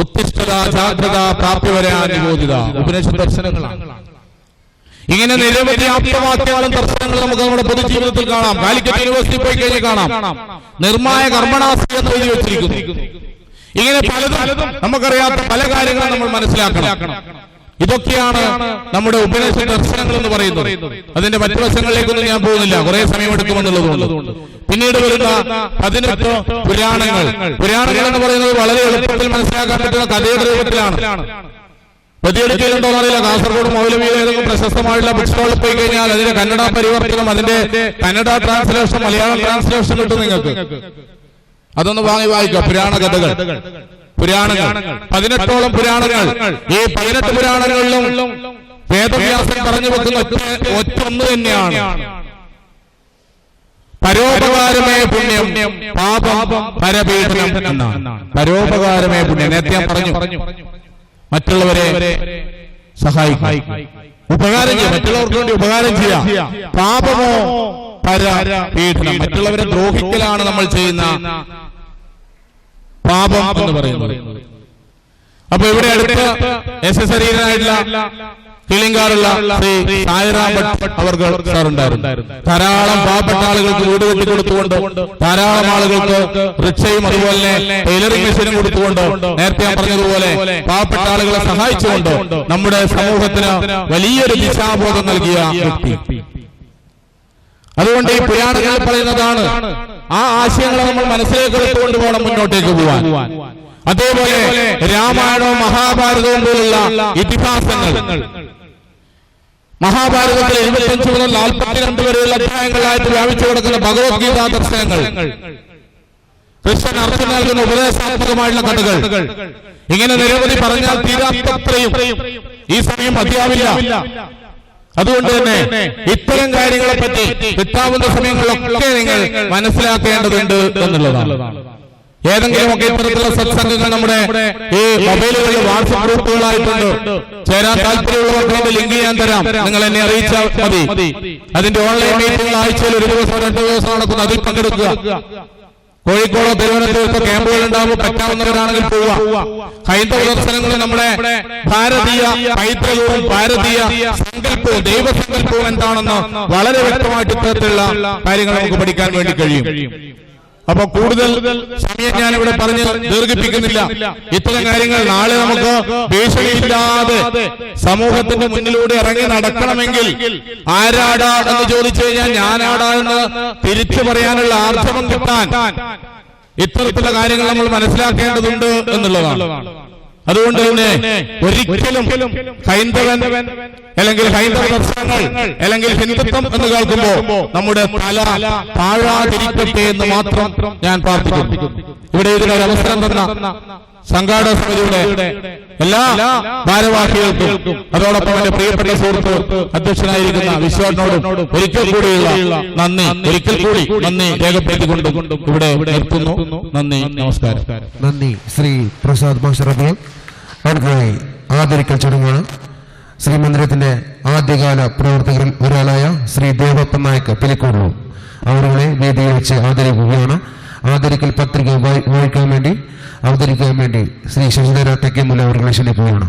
ഉത്തിഷ്ഠിത ജാഗ്രത പ്രാപ്യവരാൻ നിബോധിത ഉപനിഷത്ത് ദർശനങ്ങളാണ്. ഇങ്ങനെ നിരവധി ആപ്തവാക്യങ്ങളും ദർശനങ്ങളും നമുക്ക് നമ്മുടെ പൊതുജീവിതത്തിൽ കാണാം. കാലിക്കറ്റ് യൂണിവേഴ്സിറ്റി പോയി കഴിഞ്ഞാൽ കാണാം നിർമ്മായ കർമ്മണാസി എന്ന് എഴുതി വെച്ചിരിക്കുന്നു. ഇങ്ങനെ പലതും നമുക്കറിയാത്ത പല കാര്യങ്ങളും നമ്മൾ മനസ്സിലാക്കണം. ഇതൊക്കെയാണ് നമ്മുടെ ഉപനിഷത്ത് ദർശനങ്ങൾ എന്ന് പറയുന്നത്. അതിന്റെ മറ്റു വശങ്ങളിലേക്കൊന്നും ഞാൻ പോകുന്നില്ല, കുറെ സമയമെടുക്കുമെന്നുള്ളതുകൊണ്ട്. പിന്നീട് വരുന്ന 18 പുരാണങ്ങൾ. പുരാണങ്ങൾ എന്ന് പറയുന്നത് വളരെ എളുപ്പത്തിൽ മനസ്സിലാക്കാൻ പറ്റുന്ന കഥയുടെ രൂപത്തിലാണ്. പ്രതിയെടുക്കലുണ്ടോ എന്നറിയില്ല. കാസർഗോഡ് മൗലവിയിലെ ഏതെങ്കിലും പ്രശസ്തമായുള്ള ബുക്ക് സ്റ്റാളിൽ പോയി കഴിഞ്ഞാൽ അതിന്റെ കന്നഡ പരിവർത്തനം, അതിന്റെ കന്നഡ ട്രാൻസ്ലേഷൻ, മലയാളം ട്രാൻസ്ലേഷൻ കിട്ടും നിങ്ങൾക്ക്. അതൊന്ന് വായിക്കുക. പുരാണ കഥകൾ, പുരാണങ്ങൾ 18ഓളം പുരാണങ്ങൾ. ഈ 18 പുരാണങ്ങളിലും വേദവ്യാസൻ പറഞ്ഞു വെക്കുന്ന ഒറ്റൊന്ന് തന്നെയാണ്, പരോപകാരമേ പുണ്യം പാപം പരപീഡനം എന്നാണ്. പരോപകാരമേ പുണ്യം. നേരത്തെ ഞാൻ പറഞ്ഞു, മറ്റുള്ളവരെ സഹായിക്കുക, ഉപകാരം ചെയ്യുക, മറ്റുള്ളവർക്ക് വേണ്ടി ഉപകാരം ചെയ്യുക. പാപമോ പരപീഡനം, മറ്റുള്ളവരെ ദ്രോഹിക്കലാണ് നമ്മൾ ചെയ്യുന്ന പാപം എന്ന് പറയുന്നത്. അപ്പൊ ഇവിടെ അടുത്ത യശസ്വരീരനായിട്ടുള്ള കിളിങ്കാറുള്ള ശ്രീ സായിറാം ഭട്ട് അവർ സാറുണ്ടായിരുന്നു. ധാരാളം പാവപ്പെട്ട ആളുകൾക്ക് വീട് കെട്ടിക്കൊടുത്തുകൊണ്ട്, ധാരാളം ആളുകൾക്ക് റിക്ഷയും അതുപോലെ ടൈലറിംഗ് മെഷീനും കൊടുത്തുകൊണ്ട്, നേരത്തെ ഞാൻ പറഞ്ഞതുപോലെ പാവപ്പെട്ട ആളുകളെ സഹായിച്ചുകൊണ്ട് നമ്മുടെ സമൂഹത്തിന് വലിയൊരു ദിശാബോധം നൽകിയ വ്യക്തി. അതുകൊണ്ട് ഈ പുരാണങ്ങൾ പറയുന്നതാണ്, ആ ആശയങ്ങളെ നമ്മൾ മനസ്സിലേക്ക് എടുത്തുകൊണ്ട് പോകണം മുന്നോട്ടേക്ക് പോവാൻ. അതേപോലെ രാമായണവും മഹാഭാരതവും പോലുള്ള ഇതിഹാസങ്ങൾ, മഹാഭാരതത്തിലെ 25 മുതൽ 42 വരെയുള്ള അധ്യായങ്ങളായിട്ട് വ്യാപിച്ചു കിടക്കുന്ന ഭഗവത്ഗീത ദർശനങ്ങൾ, കൃഷ്ണൻ അർജുനന് നൽകുന്ന ഉപദേശാത്മകമായുള്ള കഥകൾ, ഇങ്ങനെ നിരവധി പറഞ്ഞാൽ തീരാത്തത്രയും ഈ സമയം മതിയാവില്ല. അതുകൊണ്ട് തന്നെ ഇത്തരം കാര്യങ്ങളെ പറ്റി കിട്ടാവുന്ന സമയങ്ങളിലൊക്കെ നിങ്ങൾ മനസ്സിലാക്കേണ്ടതുണ്ട് എന്നുള്ളതാണ്. ഏതെങ്കിലുമൊക്കെ ഇത്തരത്തിലുള്ള സത്സംഗങ്ങൾ നമ്മുടെ ഈ മൊബൈലുകളിൽ വാട്സ്ആപ്പ് ഗ്രൂപ്പുകളായിട്ടുണ്ട്. ചേരാൻ താല്പര്യമുള്ളവർക്ക് ലിങ്ക് ഞാൻ തരാം, നിങ്ങൾ എന്നെ അറിയിച്ചാൽ മതി. അതിന്റെ ഓൺലൈൻ മീറ്റിംഗ് ആഴ്ചയിൽ 1 ദിവസം 2 ദിവസം നടക്കുന്നത്, അതിൽ പങ്കെടുക്കുക. കോഴിക്കോടോ തിരുവനന്തപുരത്തോ ക്യാമ്പുകൾ ഉണ്ടാകുമ്പോൾ പറ്റാവുന്നവരാണെങ്കിൽ പോവുക. ഹൈന്ദവ ദർശനങ്ങളിൽ നമ്മുടെ ഭാരതീയ പൈതൃകവും ഭാരതീയ സങ്കല്പവും ദൈവസങ്കല്പവും എന്താണെന്ന് വളരെ വ്യക്തമായിട്ട് ഇത്തരത്തിലുള്ള കാര്യങ്ങൾ നമുക്ക് പഠിക്കാൻ വേണ്ടി കഴിയും. അപ്പൊ കൂടുതൽ സമയം ഞാനിവിടെ പറഞ്ഞ് ദീർഘിപ്പിക്കുന്നില്ല. ഇത്തരം കാര്യങ്ങൾ നാളെ നമുക്ക് ഭീഷണിയില്ലാതെ സമൂഹത്തിന്റെ മുന്നിലൂടെ ഇറങ്ങി നടക്കണമെങ്കിൽ ആരാടാ എന്ന് ചോദിച്ചു കഴിഞ്ഞാൽ ഞാനാടാ എന്ന് തിരിച്ചു പറയാനുള്ള ആർജവം കിട്ടാൻ ഇത്തരത്തിലുള്ള കാര്യങ്ങൾ നമ്മൾ മനസ്സിലാക്കേണ്ടതുണ്ട് എന്നുള്ളതാണ്. അതുകൊണ്ട് തന്നെ ഒരിക്കലും ഹൈന്ദവൻ അല്ലെങ്കിൽ ഹൈന്ദവ ദർശനങ്ങൾ അല്ലെങ്കിൽ ഹിന്ദുത്വം എന്ന് കേൾക്കുമ്പോൾ നമ്മുടെ തല താഴാതിരിക്കട്ടെ എന്ന് മാത്രം ഞാൻ പ്രാർത്ഥിക്കുന്നു. ഇവിടെ ഇതിനൊരു അവസരം തന്ന സംഘാടക സമിതിയുടെ എല്ലാ ഭാരവാഹികൾക്കും അതോടൊപ്പം എന്റെ പ്രിയപ്പെട്ട സുഹൃത്ത് അധ്യക്ഷനായിരിക്കുന്ന വിശ്വനോടും ഒരിക്കൽ കൂടി നന്ദി രേഖപ്പെടുത്തിക്കൊണ്ടും ഇവിടെ നിർത്തുന്നു. നന്ദി, നമസ്കാരം. നന്ദി. ശ്രീ പ്രസാദ് മാസ്റ്റർ അടുത്തതായി ആദരിക്കൽ ചടങ്ങാണ്. ശ്രീമന്ദിരത്തിന്റെ ആദ്യകാല പ്രവർത്തകരിൽ ഒരാളായ ശ്രീ ദേവപ്പൻ നായക് പിലിക്കോടു അവരുടെ വേദിയിൽ വെച്ച് ആദരിക്കുകയാണ്. ആദരിക്കൽ പത്രിക അവതരിക്കാൻ വേണ്ടി ശ്രീ ശശിധര തെക്കേമുല്ല അവരെ ക്ഷണിക്കുകയാണ്.